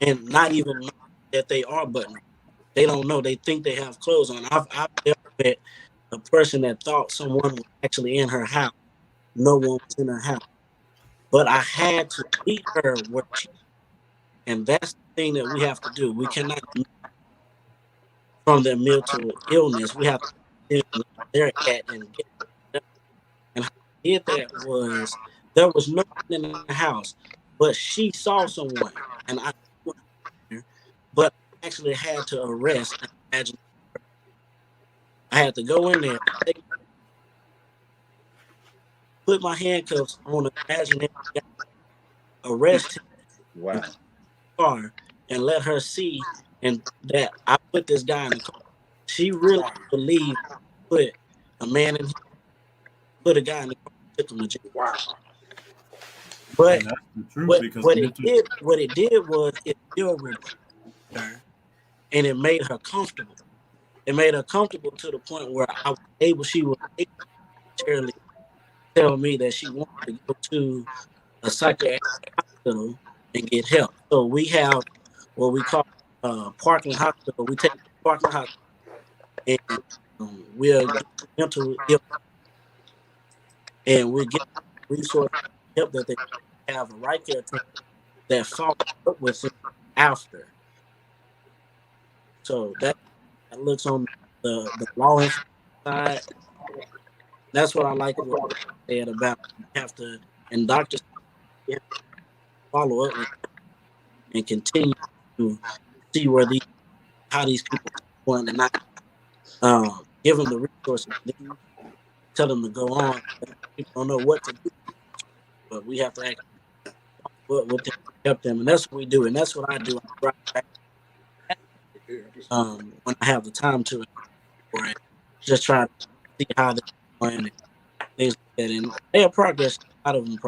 and not even know that they are butt naked. They don't know. They think they have clothes on. I've dealt with a person that thought someone was actually in her house. No one was in her house, but I had to meet her where she. And that's the thing that we have to do. We cannot from their mental illness. We have to where they're at and get them. And how I did that was there was no one in the house, but she saw someone, and I went there, but I actually had to arrest. Imagine I had to go in there, put my handcuffs on an imaginary guy, arrest him in Wow. the car, and let her see and that I put this guy in the car. She really believed I put a man in, put a guy in the car, took him to jail. Wow. But And that's the truth because what it did was it built her and it made her comfortable. It made her comfortable to the point where she was able to tell me that she wanted to go to a psychiatric hospital and get help. So we have what we call Parkland Hospital. We take Parkland Hospital and we'll do mental illness and we get resources help that they have a right care team that follow up with it after. So that looks on the law enforcement side. That's what I like what they said about you have to and doctors have to follow up with and continue to see where how these people are going and not give them the resources, tell them to go on. People don't know what to do, but we have to act with them, help them, and that's what we do, and that's what I do. I drive back, when I have the time to, for it, just try to see how they're going and things like that, and they are progress. A lot of them.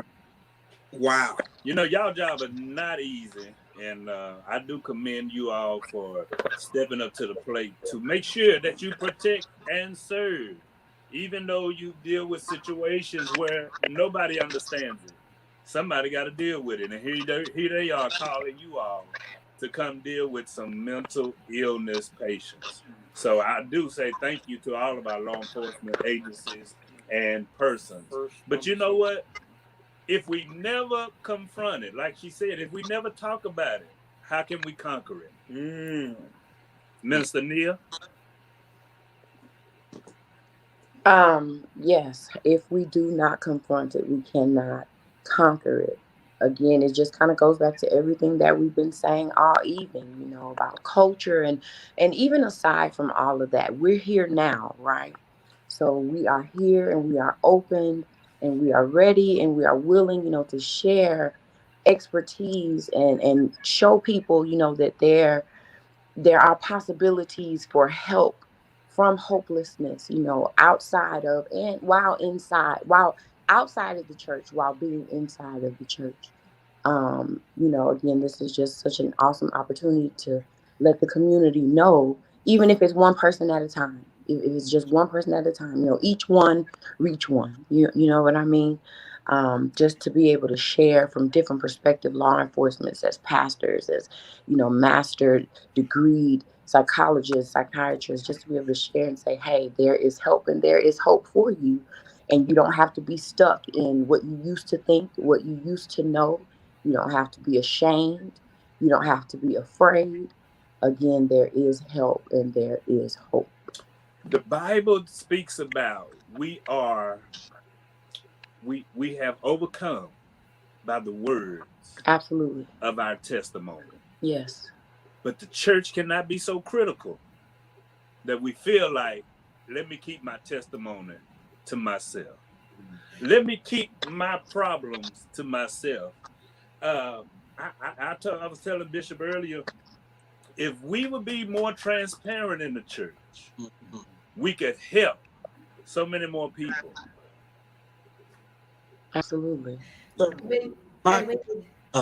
Wow. You know, y'all job is not easy, and I do commend you all for stepping up to the plate to make sure that you protect and serve, even though you deal with situations where nobody understands it. Somebody got to deal with it, and here they are calling you all to come deal with some mental illness patients. So I do say thank you to all of our law enforcement agencies and persons. But you know what? If we never confront it, like she said, if we never talk about it, how can we conquer it? Minister Nia? Yes, if we do not confront it, we cannot conquer it. Again, it just kind of goes back to everything that we've been saying all evening, about culture and even aside from all of that, we're here now, right? So we are here and we are open and we are ready and we are willing, to share expertise and show people, that there are possibilities for help from hopelessness, outside of and while outside of the church, while being inside of the church. Again, this is just such an awesome opportunity to let the community know, even if it's one person at a time. If it's just one person at a time, each one reach one. You know what I mean? Just to be able to share from different perspective, law enforcement, as pastors, as mastered, degreed psychologists, psychiatrists, just to be able to share and say, hey, there is help and there is hope for you. And you don't have to be stuck in what you used to think, what you used to know. You don't have to be ashamed. You don't have to be afraid. Again, there is help and there is hope. The Bible speaks about we have overcome by the words Absolutely. of our testimony. Yes. But the church cannot be so critical that we feel like, let me keep my testimony to myself. Let me keep my problems to myself. I was telling Bishop earlier, if we would be more transparent in the church, we could help so many more people. Absolutely. When, when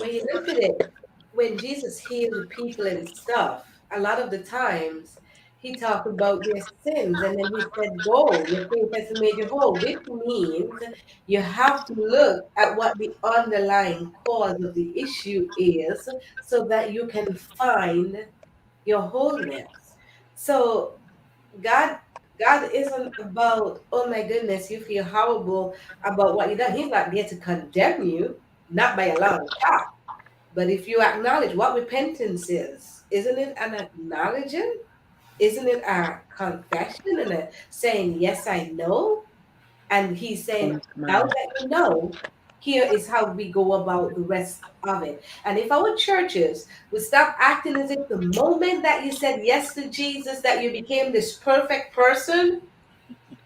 you look at it, when Jesus healed the people and stuff, a lot of the times he talked about their sins and then he said, go, your faith has made you whole, which means you have to look at what the underlying cause of the issue is so that you can find your wholeness. So God God isn't about, oh my goodness, you feel horrible about what you done. He's not there to condemn you, not by a long shot. But if you acknowledge what repentance is, isn't it an acknowledging? Isn't it a confession and a saying, yes, I know? And he's saying, now that you know, here is how we go about the rest of it. And if our churches would stop acting as if the moment that you said yes to Jesus, that you became this perfect person,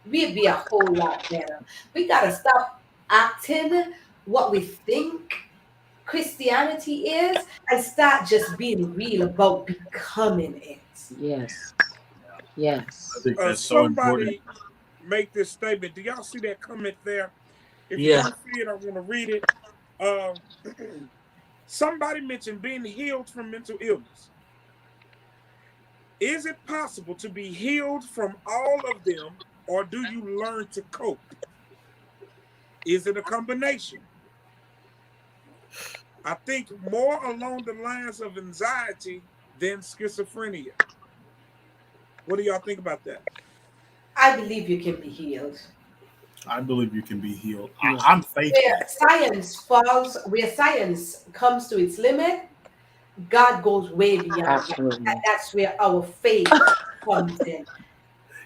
we'd be a whole lot better. We got to stop acting what we think Christianity is and start just being real about becoming it. Yes. Yes. I think that's so important. Somebody make this statement. Do y'all see that comment there? If you Yeah. don't see it, I want to read it. Somebody mentioned being healed from mental illness. Is it possible to be healed from all of them, or do you learn to cope? Is it a combination? I think more along the lines of anxiety than schizophrenia. What do y'all think about that? I believe you can be healed. I believe you can be healed. Yeah. I'm faithful. Where science comes to its limit, God goes way beyond that. Absolutely. That's where our faith comes in.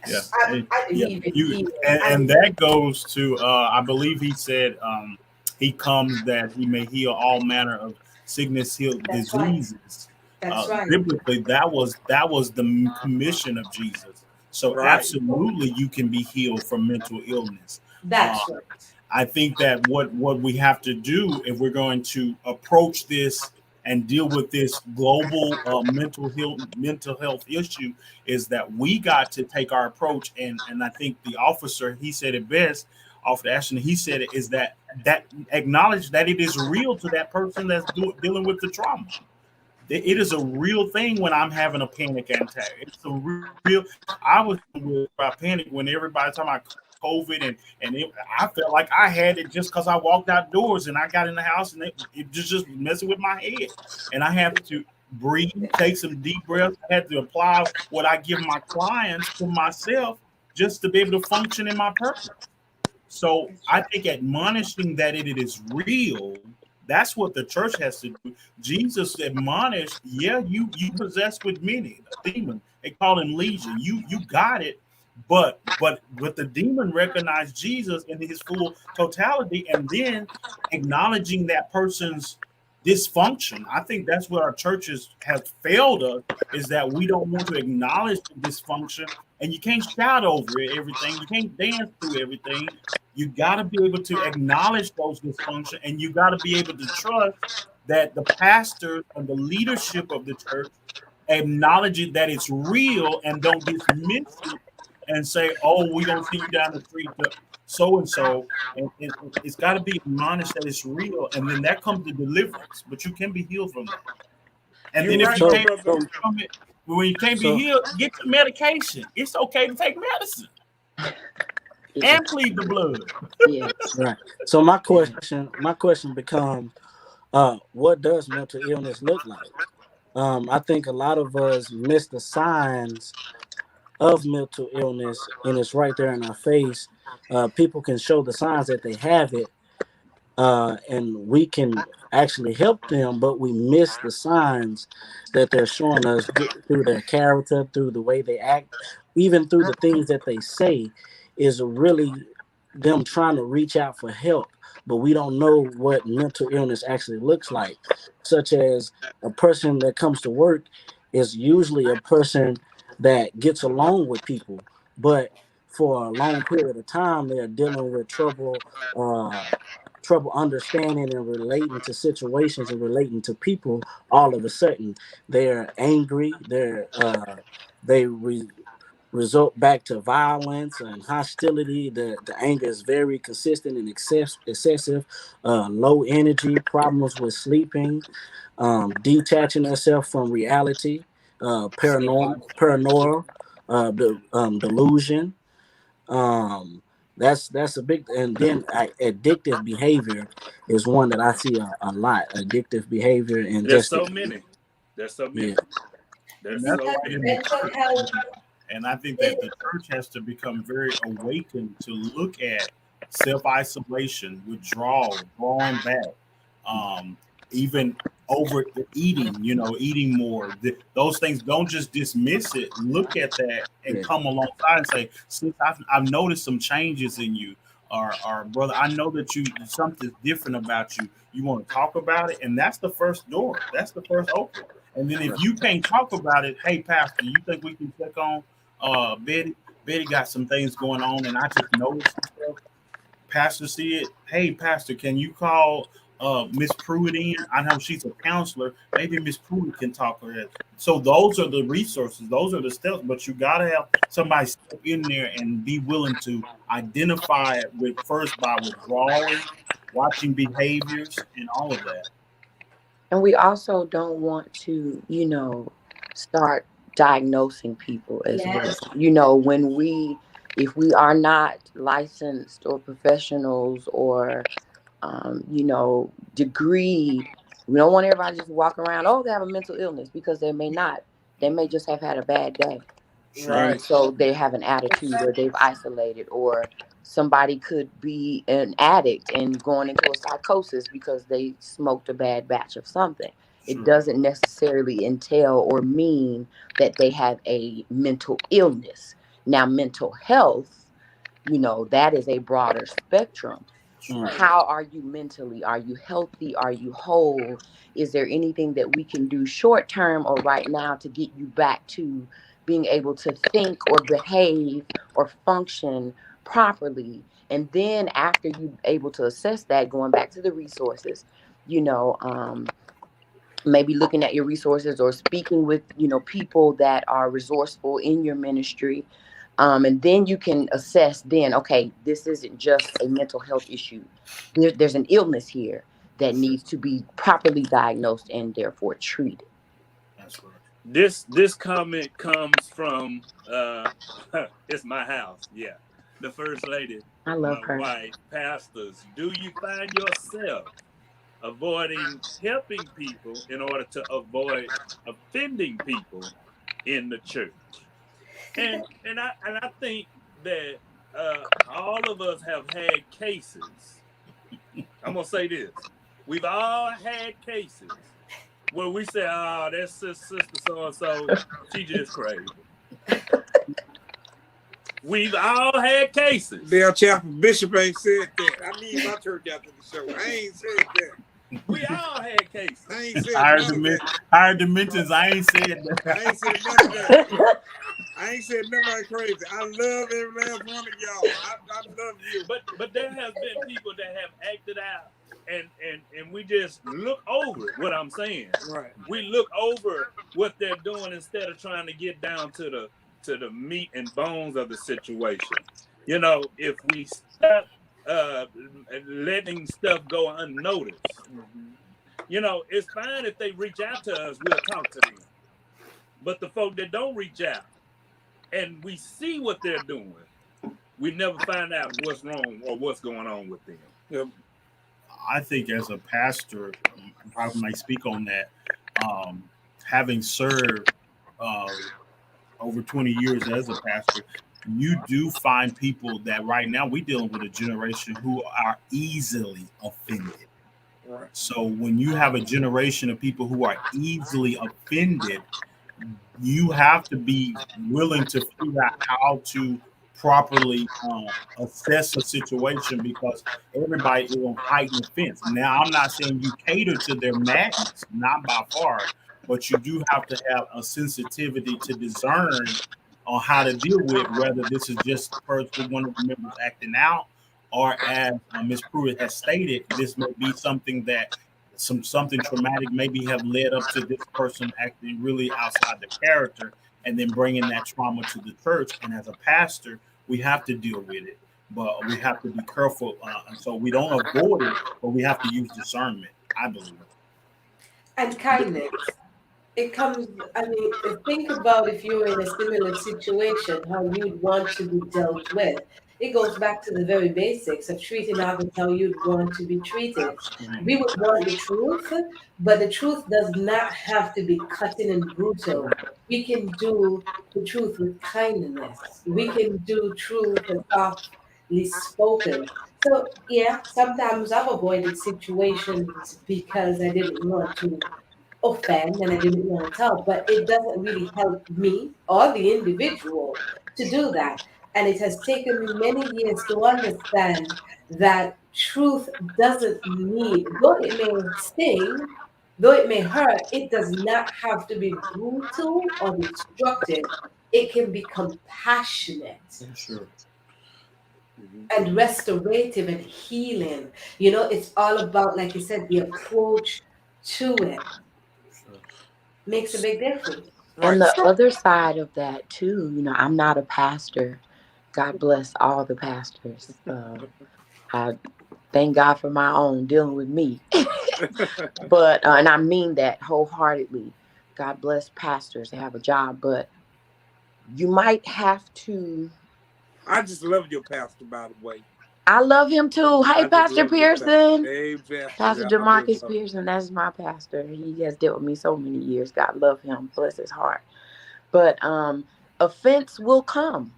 Yeah. I Yeah. believe in You healing. and that goes to I believe he said he comes that he may heal all manner of sickness, heal That's right. diseases. That's right. Biblically, that was the commission of Jesus. So Right. absolutely, you can be healed from mental illness. That's right. I think that what we have to do if we're going to approach this and deal with this global mental health issue is that we got to take our approach, and I think the officer, he said it best, Officer Ashton, he said it, is that acknowledge that it is real to that person that's dealing with the trauma. It is a real thing when I'm having a panic attack. It's a real. I was with my panic when everybody talking about COVID, I felt like I had it just because I walked outdoors and I got in the house and it just messing with my head. And I have to breathe, take some deep breaths. I had to apply what I give my clients to myself just to be able to function in my purpose. So I think admonishing that it is real, That's what the church has to do. Jesus admonished, yeah, you possessed with many a demon. They call him legion. You got it, but the demon recognized Jesus in his full totality, and then acknowledging that person's dysfunction. I think that's where our churches have failed us, is that we don't want to acknowledge the dysfunction, and you can't shout over everything, you can't dance through everything. You got to be able to acknowledge those dysfunction, and you got to be able to trust that the pastors and the leadership of the church acknowledge it, that it's real, and don't dismiss it and say, "Oh, we're gonna see you down the street to so and so." And it's got to be admonished that it's real, and then that comes to deliverance. But you can be healed from that. And You're then if right, you my So, can't brother. be from it, when you can't be so, healed, get your medication. It's okay to take medicine Yeah. and plead the blood. Yes. right. So my question becomes, what does mental illness look like? I think a lot of us miss the signs of mental illness, and it's right there in our face. People can show the signs that they have it, and we can actually help them, but we miss the signs that they're showing us through their character, through the way they act, even through the things that they say, is really them trying to reach out for help. But we don't know what mental illness actually looks like, such as a person that comes to work is usually a person that gets along with people, but for a long period of time, they are dealing with uh, trouble understanding and relating to situations and relating to people. All of a sudden they're angry, they result back to violence and hostility. The anger is very consistent and excessive. Low energy, problems with sleeping, detaching herself from reality, paranoia, delusion. um that's a big. And then addictive behavior is one that I see a lot. Addictive behavior and There's just so many. There's so yeah, many. And There's that's so Because right many. in the mental church. health And I think that is, the church has to become very awakened to look at self isolation, withdrawal, drawing back, um, even over eating, eating more. Those things, don't just dismiss it. Look at that and yeah, come alongside and say, "Sis, I've noticed some changes in you." Or brother, I know that something's different about you. You want to talk about it, and that's the first door. That's the first open. And then if you can't talk about it, hey, pastor, you think we can check on Betty? Betty got some things going on, and I just noticed some stuff. Pastor see it. Hey, Pastor, can you call Miss Pruitt in? I know she's a counselor. Maybe Miss Pruitt can talk to her. So those are the resources. Those are the steps. But you gotta have somebody step in there and be willing to identify it with first by withdrawing, watching behaviors, and all of that. And we also don't want to, start diagnosing people as well. yes, When if we are not licensed or professionals or, degreed, we don't want everybody just walk around, oh, they have a mental illness, because they may not. They may just have had a bad day. Sure. And Right. so they have an attitude, or they've isolated, or somebody could be an addict and going into a psychosis because they smoked a bad batch of something. It Sure. doesn't necessarily entail or mean that they have a mental illness. Now, mental health, that is a broader spectrum. Sure. right, How are you mentally? Are you healthy? Are you whole? Is there anything that we can do short term or right now to get you back to being able to think or behave or function properly? And then after you able to assess that, going back to the resources, you know, um, maybe looking at your resources or speaking with people that are resourceful in your ministry, and then you can assess, then, okay, this isn't just a mental health issue. There's an illness here that Sure. needs to be properly diagnosed and therefore treated. That's right. This comment comes from it's my house. Yeah. The first lady, I love my her. wife, pastors. Do you find yourself avoiding helping people in order to avoid offending people in the church? And I think that all of us have had cases. I'm gonna say this. We've all had cases where we say, "Oh, that's sister so and so, she just crazy." We've all had cases. Dale Chapel Bishop ain't said that. I need my church after the show. I ain't said that. We all had cases. I ain't said none of that. Higher dimensions. I ain't said that. I ain't said none of that. I ain't said nobody crazy. I love every last one of y'all. I love you. But there has been people that have acted out, and we just look over it, what I'm saying. Right. We look over what they're doing instead of trying to get down to the meat and bones of the situation. You know, if we stop letting stuff go unnoticed, you know, it's fine if they reach out to us, we'll talk to them. But the folk that don't reach out and we see what they're doing, we never find out what's wrong or what's going on with them. Yep. I think as a pastor, I might speak on that. Having served over 20 years as a pastor, you do find people that right now we're dealing with a generation who are easily offended. Right. So when you have a generation of people who are easily offended, you have to be willing to figure out how to properly assess a situation, because everybody is on heightened offense. Now, I'm not saying you cater to their madness, not by far, but you do have to have a sensitivity to discern on how to deal with whether this is just one of the members acting out, or as Ms. Pruitt has stated, this may be something that something traumatic maybe have led up to this person acting really outside the character, and then bringing that trauma to the church. And as a pastor, we have to deal with it, but we have to be careful, so we don't avoid it, but we have to use discernment, I believe. And kindness. It comes, I mean, think about if you're in a similar situation, how you'd want to be dealt with. It goes back to the very basics of treating others how you'd want to be treated. We would want the truth, but the truth does not have to be cutting and brutal. We can do the truth with kindness. We can do truth and softly spoken. So, yeah, sometimes I've avoided situations because I didn't want to offend and I didn't want to tell, but it doesn't really help me or the individual to do that. And it has taken me many years to understand that truth doesn't need, though it may sting, though it may hurt, it does not have to be brutal or destructive. It can be compassionate. Sure. And restorative and healing. You know, it's all about, like you said, the approach to it makes a big difference. And the other side of that too, you know, I'm not a pastor. God bless all the pastors. I thank God for my own dealing with me. But and I mean that wholeheartedly. God bless pastors, they have a job, but you might have to. I just love your pastor, by the way. I love him too. Hey, Pastor Pearson. Hey, Pastor DeMarcus Pearson, that's my pastor. He has dealt with me so many years. God love him. Bless his heart. But offense will come,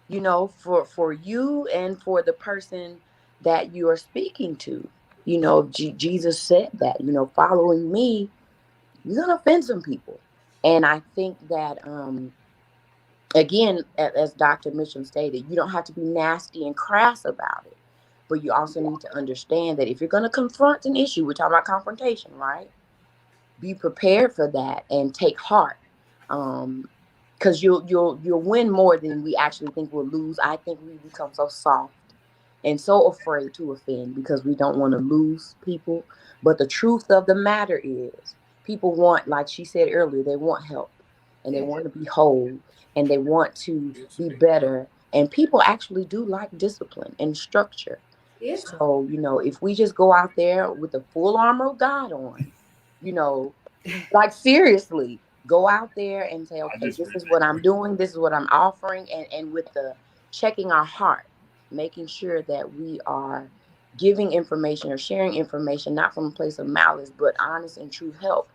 you know, for you and for the person that you are speaking to. You know, Jesus said that, you know, following me, you're going to offend some people. And I think that, again, as Dr. Mitchum stated, you don't have to be nasty and crass about it. But you also need to understand that if you're going to confront an issue, we're talking about confrontation, right? Be prepared for that and take heart. Because you'll win more than we actually think we'll lose. I think we become so soft and so afraid to offend because we don't want to lose people. But the truth of the matter is, people want, like she said earlier, they want help and they want to be whole and they want to be better. And people actually do like discipline and structure. Yeah. So, you know, if we just go out there with the full armor of God on, you know, like seriously, go out there and say, okay, this is what I'm doing. This is what I'm offering. And with the checking our heart, making sure that we are giving information or sharing information, not from a place of malice, but honest and true help.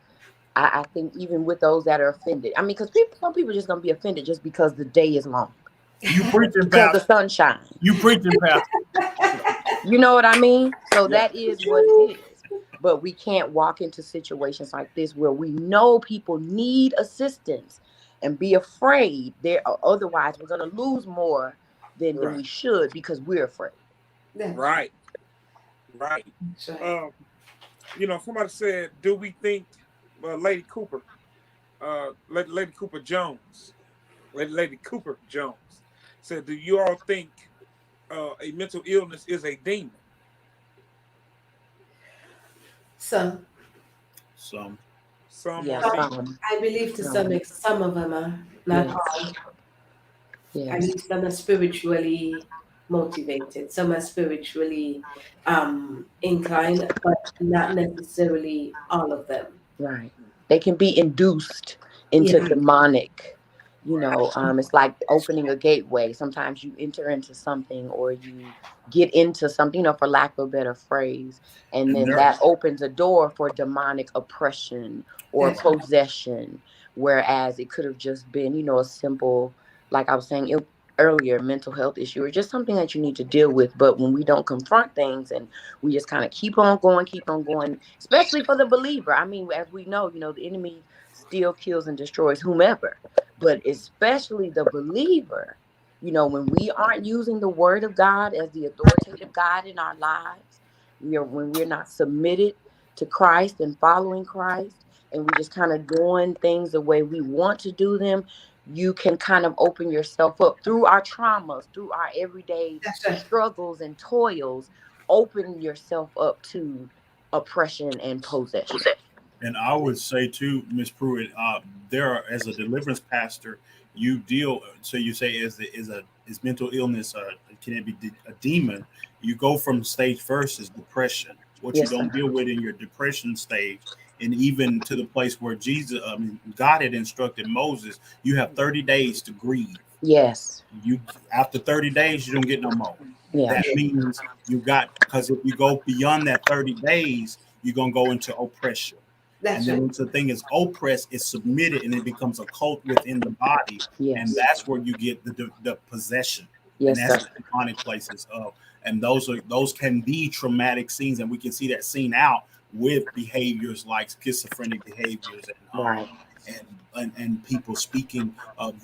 I think even with those that are offended, I mean, because some people are just going to be offended just because the day is long. You preaching, because the sun shines. You preaching, Pastor. You know what I mean? So that is what it is. but we can't walk into situations like this where we know people need assistance and be afraid. There, otherwise, we're going to lose more than we should because we're afraid. That's Right. Right. right. Somebody said, do we think Lady Cooper, Lady Cooper Jones, Lady Cooper Jones said, do you all think a mental illness is a demon? Some, So Some Yeah, are demons. I believe to some of them are not Yes. all. I Yes. believe some are spiritually motivated, some are spiritually inclined, but not necessarily all of them. Right. They can be induced into Yeah, demonic. Right. It's like opening a gateway. Sometimes you enter into something or you get into something, for lack of a better phrase. And and then there that opens a door for demonic oppression or that's possession. Whereas it could have just been, a simple, like I was saying earlier, mental health issue or just something that you need to deal with. But when we don't confront things and we just kind of keep on going, especially for the believer. I mean, as we know, the enemy still kills and destroys whomever, but especially the believer, when we aren't using the word of God as the authoritative God in our lives, when we're not submitted to Christ and following Christ, and we just kind of doing things the way we want to do them, you can kind of open yourself up through our traumas, through our everyday that's right. struggles and toils, open yourself up to oppression and possession. And I would say too, Miss Pruitt, there are, as a deliverance pastor, you deal. So you say is mental illness, can it be a demon? You go from stage first is depression. What you Yes, don't sir. deal with in your depression stage, and even to the place where God had instructed Moses, you have 30 days to grieve. Yes. You After 30 days, you don't get no more. Yeah. That means because if you go beyond that 30 days, you're gonna go into oppression. And That's then right. once the thing is oppressed, it's submitted and it becomes a cult within the body. And Yes. that's where you get the possession. And Yes, that's sir. the demonic places of. And those can be traumatic scenes. And we can see that scene out with behaviors like schizophrenic behaviors Right. and people speaking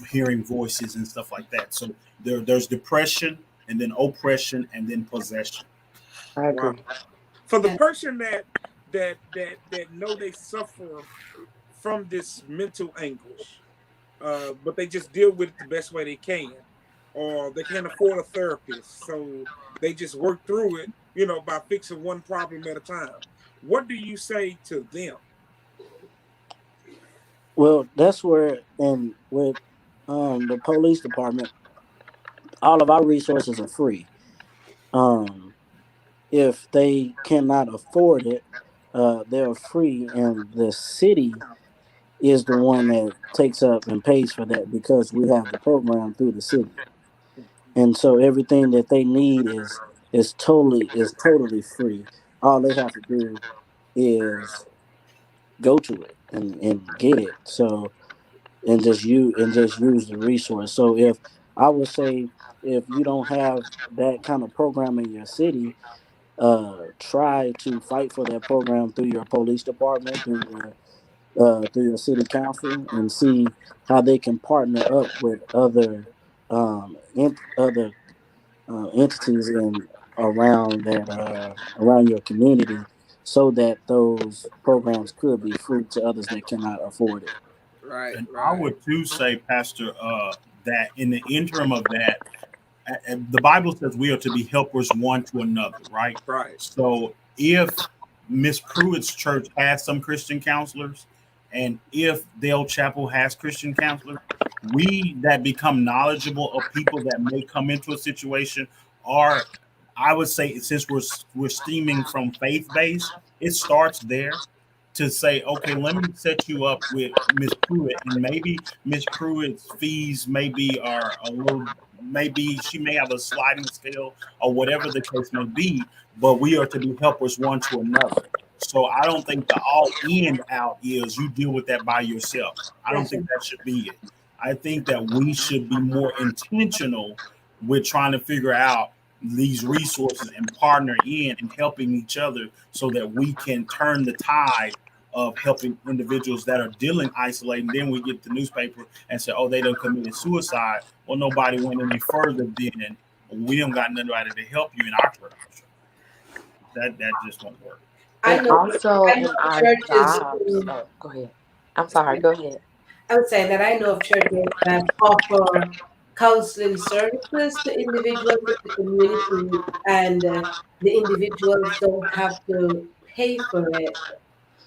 hearing voices and stuff like that. So there's depression and then oppression and then possession. I Wow. agree. For the Yeah, person that know they suffer from this mental anguish, but they just deal with it the best way they can, or they can't afford a therapist, so they just work through it, by fixing one problem at a time. What do you say to them? Well, that's where, and with the police department, all of our resources are free. Um, if they cannot afford it, they're free, and the city is the one that takes up and pays for that because we have the program through the city, and so everything that they need is totally free. All they have to do is go to it and get it. So and just use the resource. So if I would say if you don't have that kind of program in your city, try to fight for that program through your police department, through your city council, and see how they can partner up with other entities in around your community, so that those programs could be free to others that cannot afford it. Right, And I right, would too say, Pastor, that in the interim of that, the Bible says we are to be helpers one to another, right? right. So if Miss Pruitt's church has some Christian counselors, and if Dale Chapel has Christian counselors, we that become knowledgeable of people that may come into a situation are, I would say, since we're steaming from faith based, it starts there to say, okay, let me set you up with Miss Pruitt, and maybe Miss Pruitt's fees maybe are a little, maybe she may have a sliding scale or whatever the case may be, but we are to be helpers one to another. So I don't think the all end out is you deal with that by yourself. I don't that's think right. that should be it. I think that we should be more intentional with trying to figure out these resources and partner in and helping each other so that we can turn the tide of helping individuals that are dealing isolating. Then we get the newspaper and say, oh, they done committed suicide. Well, nobody went any further than we don't got nobody to help you in our production. That just won't work. I And know, also I know in our churches jobs. who, Oh, go ahead. I'm sorry. Go ahead. I would say that I know of churches that offer counseling services to individuals in the community, and the individuals don't have to pay for it.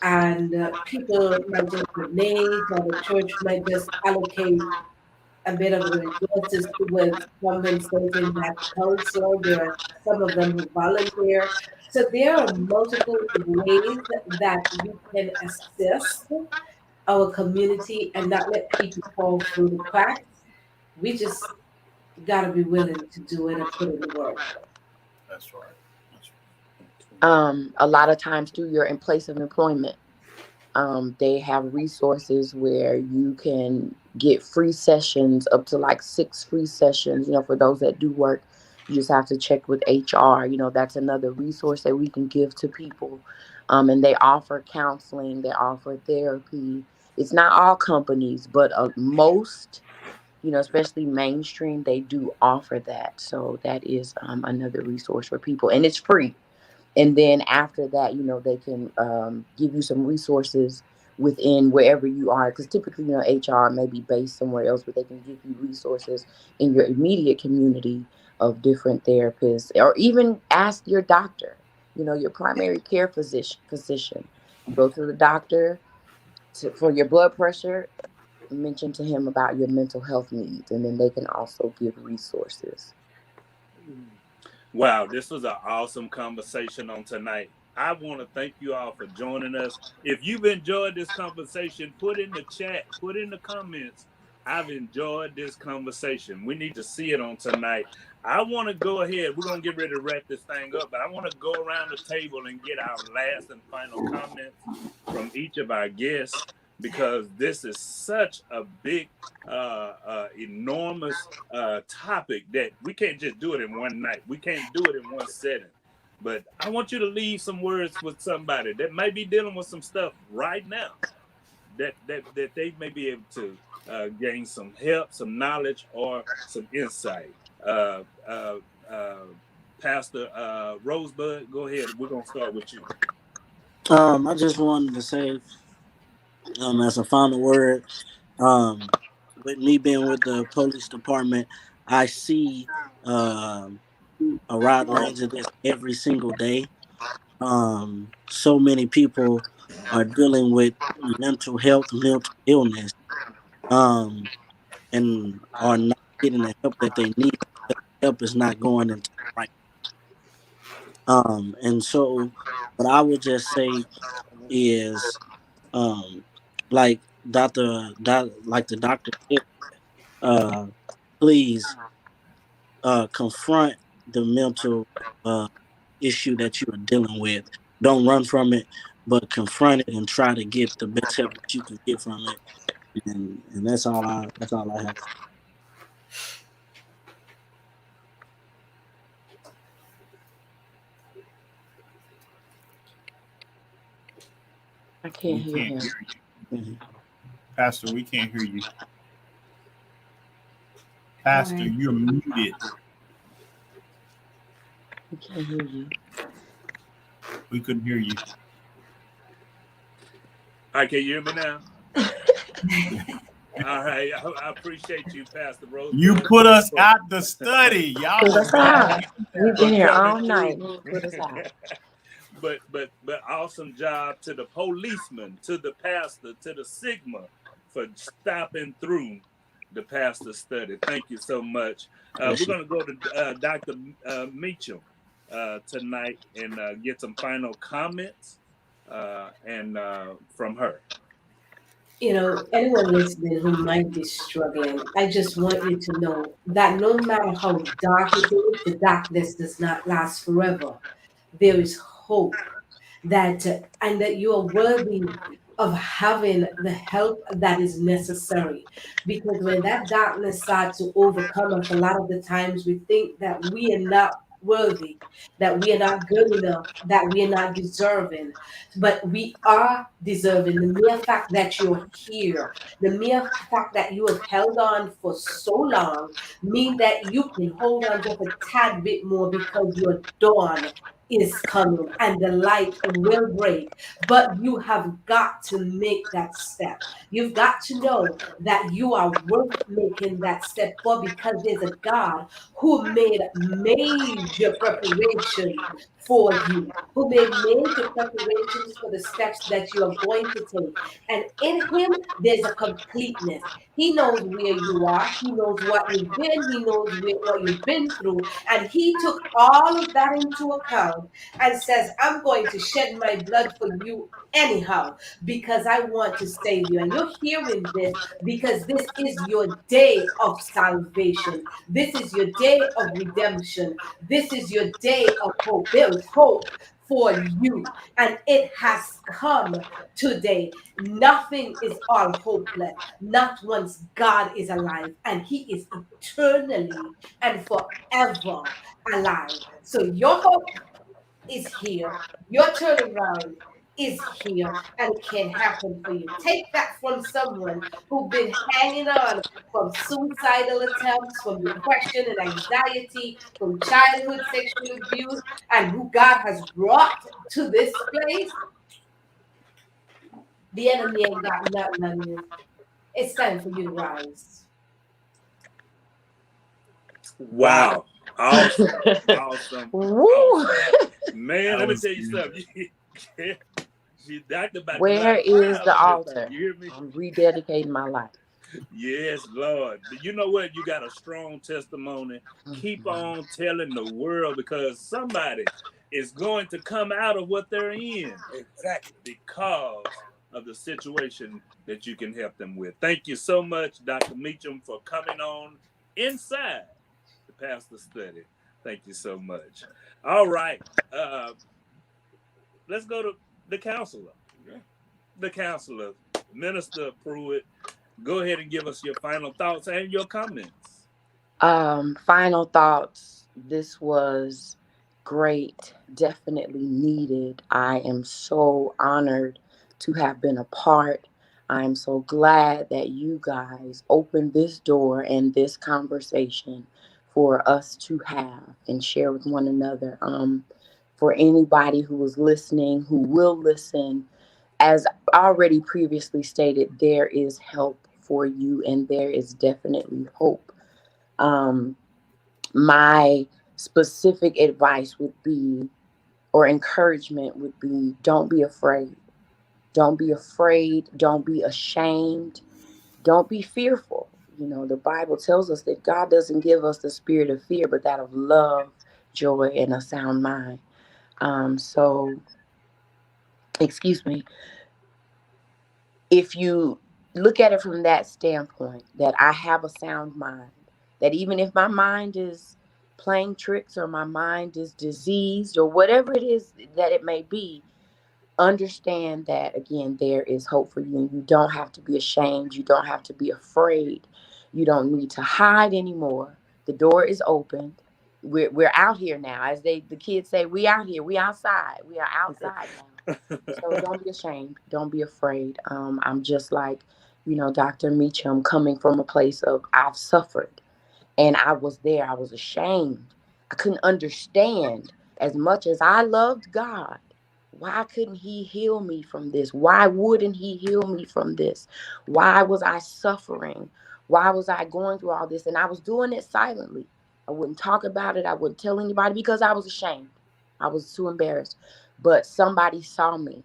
And people might just donate, or the church might just allocate a bit of the resources towards compensating that counselor. There are some of them who volunteer. So there are multiple ways that we can assist our community and not let people fall through the cracks. We just got to be willing to do it and put in the work. That's right. That's A lot of times through your in place of employment, they have resources where you can get free sessions, up to like 6 free sessions. For those that do work, you just have to check with HR. That's another resource that we can give to people. And they offer counseling, they offer therapy. It's not all companies, but most, especially mainstream, they do offer that. So that is another resource for people, and it's free. And then after that, they can give you some resources within wherever you are, because typically, HR may be based somewhere else, but they can give you resources in your immediate community of different therapists, or even ask your doctor, your primary care physician. You go to the doctor for your blood pressure, mention to him about your mental health needs, and then they can also give resources. Wow, this was an awesome conversation on tonight. I want to thank you all for joining us. If you've enjoyed this conversation, put in the chat, put in the comments. I've enjoyed this conversation. We need to see it on tonight. I want to go ahead. We're going to get ready to wrap this thing up, but I want to go around the table and get our last and final comments from each of our guests, because this is such a big, enormous topic that we can't just do it in one night. We can't do it in one setting. But I want you to leave some words with somebody that may be dealing with some stuff right now, that they may be able to gain some help, some knowledge, or some insight. Uh, uh, uh, Pastor Rosebud, go ahead. We're gonna start with you. I just wanted to say, as a final word, um, with me being with the police department, I see a wide range of this every single day. So many people are dealing with mental health, mental illness, um, and are not getting the help that they need. Help is not going into the right. And so what I would just say is, um, like like the doctor said, uh, please confront the mental uh, issue that you are dealing with. Don't run from it, but confront it and try to get the best help that you can get from it. And that's all I have. I can't We hear can't him. hear you, Mhm. Pastor. We can't hear you, All Pastor. right. You're muted. We can't hear you. We couldn't hear you. All right, can you hear me now? All right, I appreciate you, Pastor You Rosebud. put us For, out the study. Y'all Put was us gone. out. We've been for here coming all night. through. And you put us out. But awesome job to the policeman, to the pastor, to the Sigma for stopping through the pastor study. Thank you so much. We're Bless you. going to go to Dr. Meacham tonight and get some final comments and from her. Anyone listening who might be struggling, I just want you to know that no matter how dark it is, the darkness does not last forever. There is hope that and that you are worthy of having the help that is necessary, because when that darkness starts to overcome us, a lot of the times we think that we are not worthy, that we are not good enough, that we are not deserving, but we are deserving. The mere fact that you're here, the mere fact that you have held on for so long, mean that you can hold on just a tad bit more, because your dawn is coming and the light will break. But you have got to make that step. You've got to know that you are worth making that step for, because there's a God who made major preparation for you, who made major preparations for the steps that you are going to take. And in Him, there's a completeness. He knows where you are. He knows what you've been. He knows what you've been through. And He took all of that into account and says, I'm going to shed my blood for you anyhow, because I want to save you. And you're hearing this because this is your day of salvation. This is your day of redemption. This is your day of hope. There is hope for you, and it has come today. Nothing is all hopeless, not once God is alive, and He is eternally and forever alive. So your hope is here. Your turnaround is here, and it can happen for you. Take that from someone who's been hanging on from suicidal attempts, from depression and anxiety, from childhood sexual abuse, and who God has brought to this place. The enemy ain't got nothing on you. It's time for you to rise. Wow. Awesome. Awesome. Woo! Awesome. Man, That let me was tell you good. something. She Dr. about to Where light a is fire the up in this thing. altar? You hear me? I'm rededicating my life. Yes, Lord. But you know what? You got a strong testimony. Keep on telling the world, because somebody is going to come out of what they're in. Exactly. Because of the situation that you can help them with. Thank you so much, Dr. Meacham, for coming on inside the Pastor Study. Thank you so much. All right. Let's go to the counselor. Yeah. The counselor, Minister Pruitt. Go ahead and give us your final thoughts and your comments. Final thoughts. This was great, definitely needed. I am so honored to have been a part. I'm so glad that you guys opened this door and this conversation for us to have and share with one another. For anybody who is listening, who will listen, as already previously stated, there is help for you and there is definitely hope. Um, my specific advice would be, or encouragement would be, don't be afraid. Don't be afraid. Don't be ashamed. Don't be fearful. You know, the Bible tells us that God doesn't give us the spirit of fear, but that of love, joy, and a sound mind. So, excuse me, if you look at it from that standpoint, that I have a sound mind, that even if my mind is playing tricks or my mind is diseased or whatever it is that it may be, understand that again, there is hope for you, and you don't have to be ashamed. You don't have to be afraid. You don't need to hide anymore. The door is opened. We're out here now, as the kids say. We out here. We outside. We are outside now. So don't be ashamed. Don't be afraid. I'm just like, Dr. Meacham, coming from a place of I've suffered. And I was there. I was ashamed. I couldn't understand. As much as I loved God, why couldn't He heal me from this? Why wouldn't He heal me from this? Why was I suffering? Why was I going through all this? And I was doing it silently. I wouldn't talk about it. I wouldn't tell anybody because I was ashamed. I was too embarrassed. But somebody saw me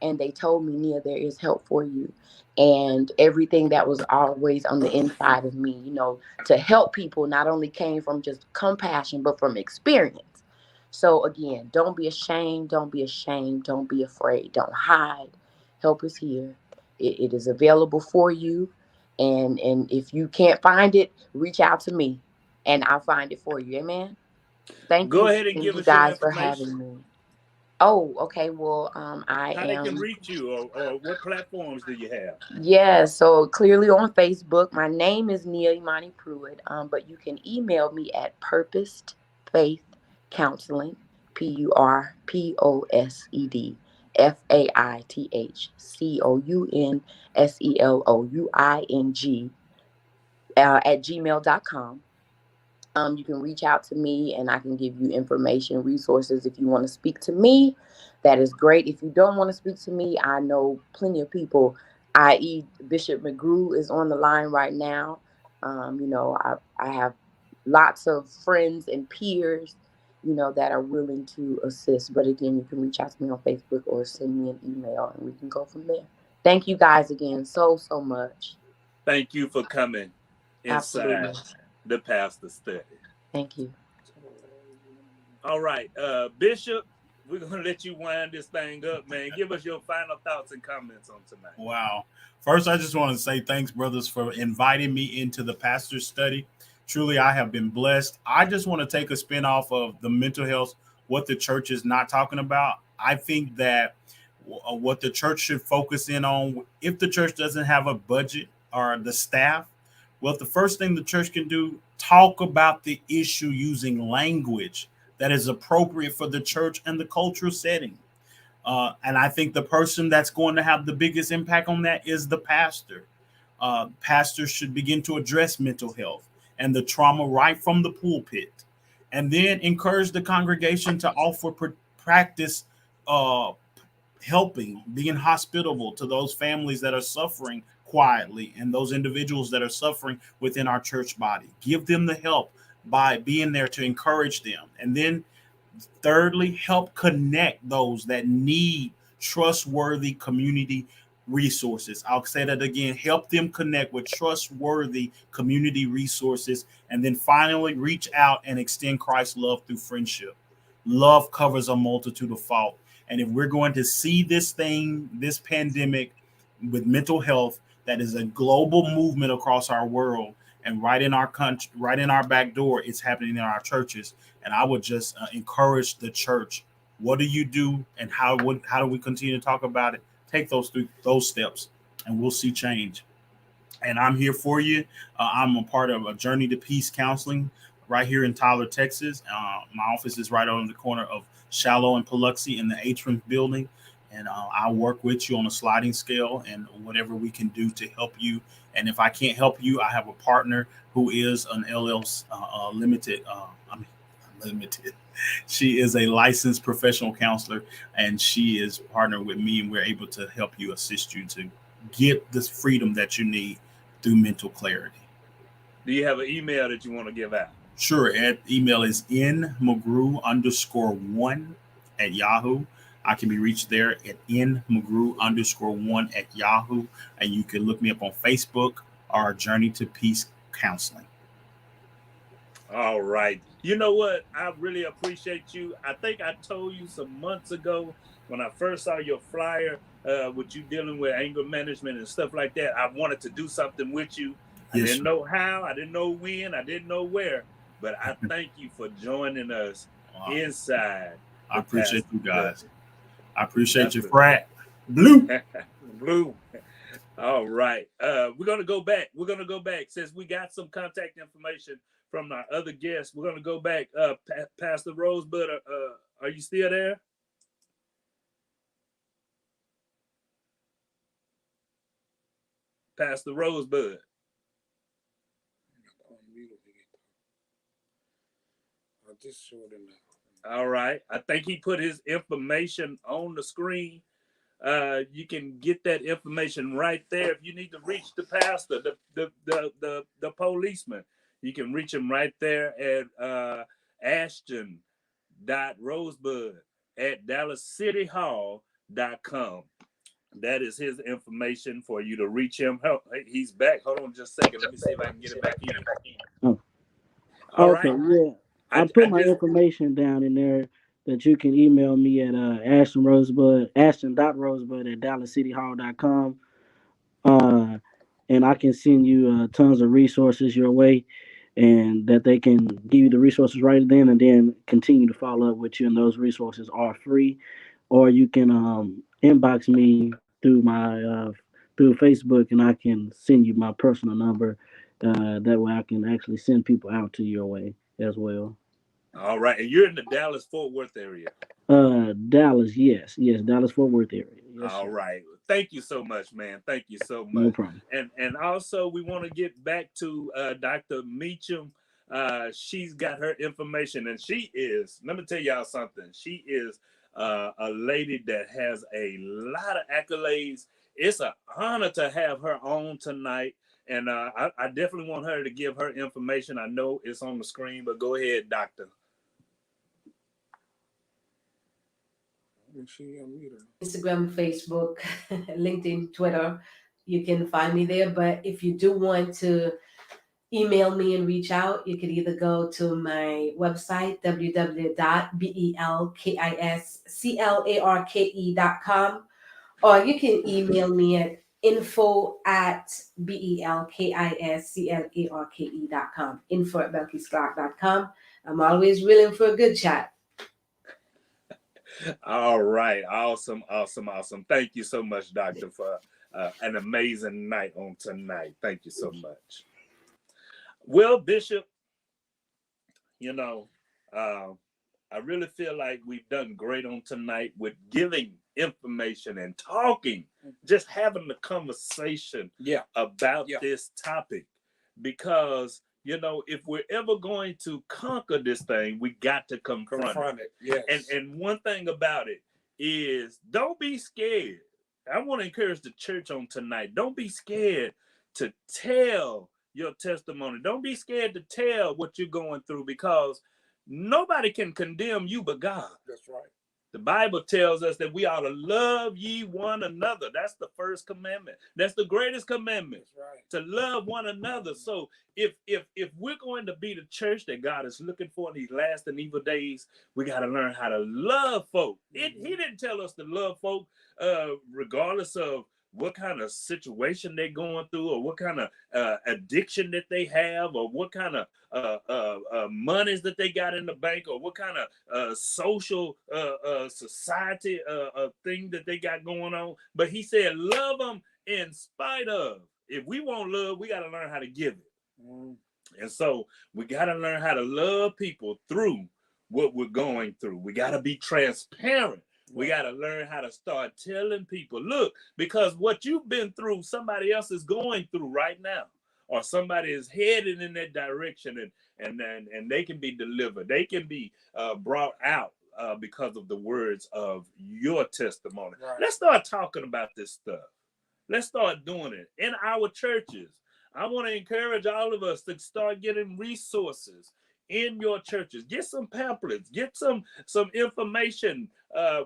and they told me, Nia, there is help for you. And everything that was always on the inside of me, to help people, not only came from just compassion, but from experience. So again, don't be ashamed. Don't be ashamed. Don't be afraid. Don't hide. Help is here. It is available for you. And if you can't find it, reach out to me and I'll find it for you. Amen. Thank Go you, ahead and give you us your guys, for information, having me. Oh, okay. Well, I how they can am. reach you, or what platforms do you have? Yeah, so clearly on Facebook. My name is Nia Imani Pruitt, but you can email me at purposedfaith Counseling, PURPOSED, at gmail.com. You can reach out to me and I can give you information, resources. If you want to speak to me, that is great. If you don't want to speak to me, I know plenty of people, i.e., Bishop McGrew is on the line right now. I have lots of friends and peers, that are willing to assist. But again, you can reach out to me on Facebook or send me an email and we can go from there. Thank you guys again so, so much. Thank you for coming Absolutely. inside the pastor study. Thank you. All right, Bishop, we're gonna let you wind this thing up, man. Give us your final thoughts and comments on tonight. Wow. First, I just want to say thanks, brothers, for inviting me into the pastor's study. Truly, I have been blessed. I just want to take a spin off of the mental health, what the church is not talking about. I think that what the church should focus in on, if the church doesn't have a budget or the staff, well, the first thing the church can do, talk about the issue using language that is appropriate for the church and the cultural setting. And I think the person that's going to have the biggest impact on that is the pastor. Pastors should begin to address mental health and the trauma right from the pulpit, and then encourage the congregation to offer practice uh, helping, being hospitable to those families that are suffering quietly and those individuals that are suffering within our church body. Give them the help by being there to encourage them. And then thirdly, help connect those that need trustworthy community resources. I'll say that again, help them connect with trustworthy community resources. And then finally, reach out and extend Christ's love through friendship. Love covers a multitude of fault. And if we're going to see this thing, this pandemic with mental health, that is a global movement across our world, and right in our country, right in our back door, it's happening in our churches. And I would just encourage the church. What do you do, and how do we continue to talk about it? Take those steps, and we'll see change. And I'm here for you. I'm a part of a Journey to Peace Counseling right here in Tyler, Texas. My office is right on the corner of Shallow and Paluxy in the Atrium building. And I'll work with you on a sliding scale and whatever we can do to help you. And if I can't help you, I have a partner who is an LLC limited. Limited. She is a licensed professional counselor, and she is partnered with me, and we're able to help you, assist you to get this freedom that you need through mental clarity. Do you have an email that you want to give out? Sure. Email is nmcgrew_1 at Yahoo. I can be reached there at nmcgrew_1 at Yahoo. And you can look me up on Facebook or Journey to Peace Counseling. All right. You know what? I really appreciate you. I think I told you some months ago when I first saw your flyer with you dealing with anger management and stuff like that. I wanted to do something with you. I didn't know how, I didn't know when, I didn't know where, but I thank you for joining us inside. I appreciate you guys. I appreciate you, Frat. Blue. Blue. All right. We're going to go back. Since we got some contact information from our other guests, we're going to go back. Pastor Rosebud, are you still there? Pastor Rosebud. All right. I think he put his information on the screen. You can get that information right there. If you need to reach the pastor, the policeman, you can reach him right there at ashton.rosebud@dallascityhall.com. That is his information for you to reach him. He's back. Hold on just a second. Let me see if I can get it back in. Oh. Okay, right. Yeah. I put my information down in there that you can email me at ashton.rosebud@dallascityhall.com. And I can send you tons of resources your way, and that they can give you the resources right then, and then continue to follow up with you. And those resources are free, or you can inbox me through my through Facebook, and I can send you my personal number. That way, I can actually send people out to your way as well. All right, and you're in the Dallas-Fort Worth area. Dallas, yes, Dallas Fort Worth area. Yes, All sir. right. Thank you so much, man. Thank you so No much. problem. And also we want to get back to Dr. Meacham. She's got her information, and she is. Let me tell y'all something. She is a lady that has a lot of accolades. It's an honor to have her on tonight, and I definitely want her to give her information. I know it's on the screen, but go ahead, Doctor. Instagram, Facebook, LinkedIn, Twitter. You can find me there. But if you do want to email me and reach out, you can either go to my website, www.belkisclarke.com, or you can email me at info@belkisclarke.com, info@belkisclarke.com. I'm always willing for a good chat. All right. Awesome. Thank you so much, Doctor, for an amazing night on tonight. Thank you so much. Well, Bishop, you know, I really feel like we've done great on tonight with giving information and talking, just having the conversation about this topic. Because, if we're ever going to conquer this thing, we got to confront it. Yes. And one thing about it is, don't be scared. I want to encourage the church on tonight. Don't be scared to tell your testimony. Don't be scared to tell what you're going through, because nobody can condemn you but God. That's right. The Bible tells us that we ought to love ye one another. That's the first commandment. That's the greatest commandment. That's right. To love one another. So if we're going to be the church that God is looking for in these last and evil days, we got to learn how to love folk. He didn't tell us to love folk regardless of what kind of situation they're going through, or what kind of addiction that they have, or what kind of monies that they got in the bank, or what kind of social society thing that they got going on. But he said, love them in spite of. If we want love, we got to learn how to give it. And so we got to learn how to love people through what we're going through. We got to be transparent. We got to learn how to start telling people, look, because what you've been through, somebody else is going through right now, or somebody is headed in that direction, and they can be delivered. They can be brought out because of the words of your testimony. Right. Let's start talking about this stuff. Let's start doing it in our churches. I want to encourage all of us to start getting resources in your churches. Get some pamphlets, get some information.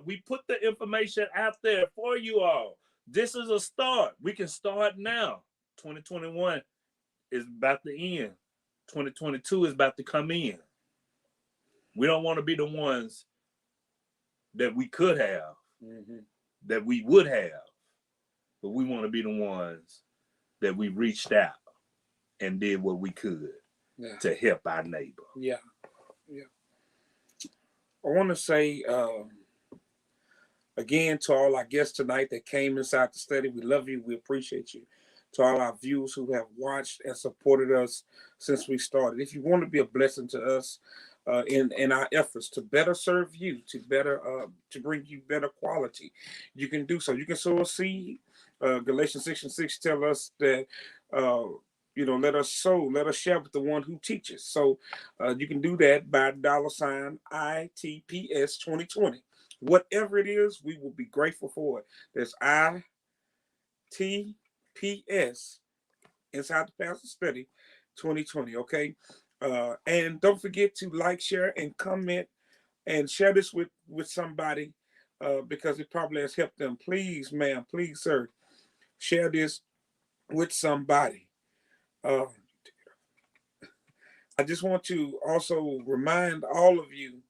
We put the information out there for you all. This is a start. We can start now. 2021 is about to end. 2022 is about to come in. We don't want to be the ones that we could have, that we would have, but we want to be the ones that we reached out and did what we could to help our neighbor. Yeah. I want to say again to all our guests tonight that came inside the study, we love you. We appreciate you. To all our viewers who have watched and supported us since we started. If you want to be a blessing to us in our efforts to better serve you, to bring you better quality, you can do so. You can sow a seed. Galatians 6:6 tell us that let us sow, let us share with the one who teaches. So you can do that by $ ITPS 2020. Whatever it is, we will be grateful for it. There's ITPS inside the Pastor Study 2020. Okay, and don't forget to like, share, and comment, and share this with somebody because it probably has helped them. Please, ma'am, please, sir, share this with somebody. I just want to also remind all of you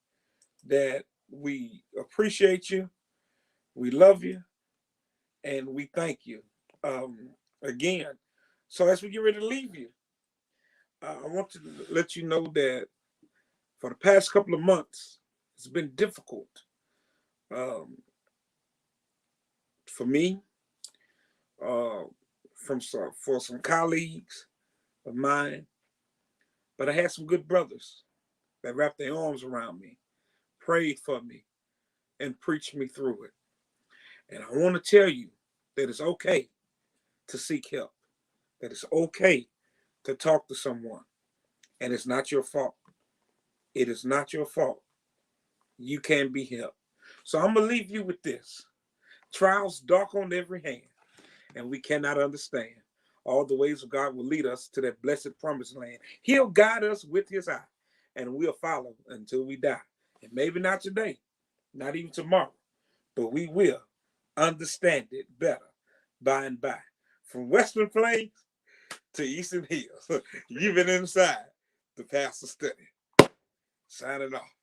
that we appreciate you, we love you, and we thank you again. So as we get ready to leave you, I want to let you know that for the past couple of months, it's been difficult for me, for some colleagues of mine, but I had some good brothers that wrapped their arms around me, prayed for me, and preached me through it. And I want to tell you that it's okay to seek help, that it's okay to talk to someone, and it's not your fault. It is not your fault. You can be helped. So I'm going to leave you with this. Trials dark on every hand, and we cannot understand. All the ways of God will lead us to that blessed promised land. He'll guide us with his eye, and we'll follow until we die. And maybe not today, not even tomorrow, but we will understand it better by and by. From Western Plains to Eastern Hills, you've been inside the Pastor Study. Signing off.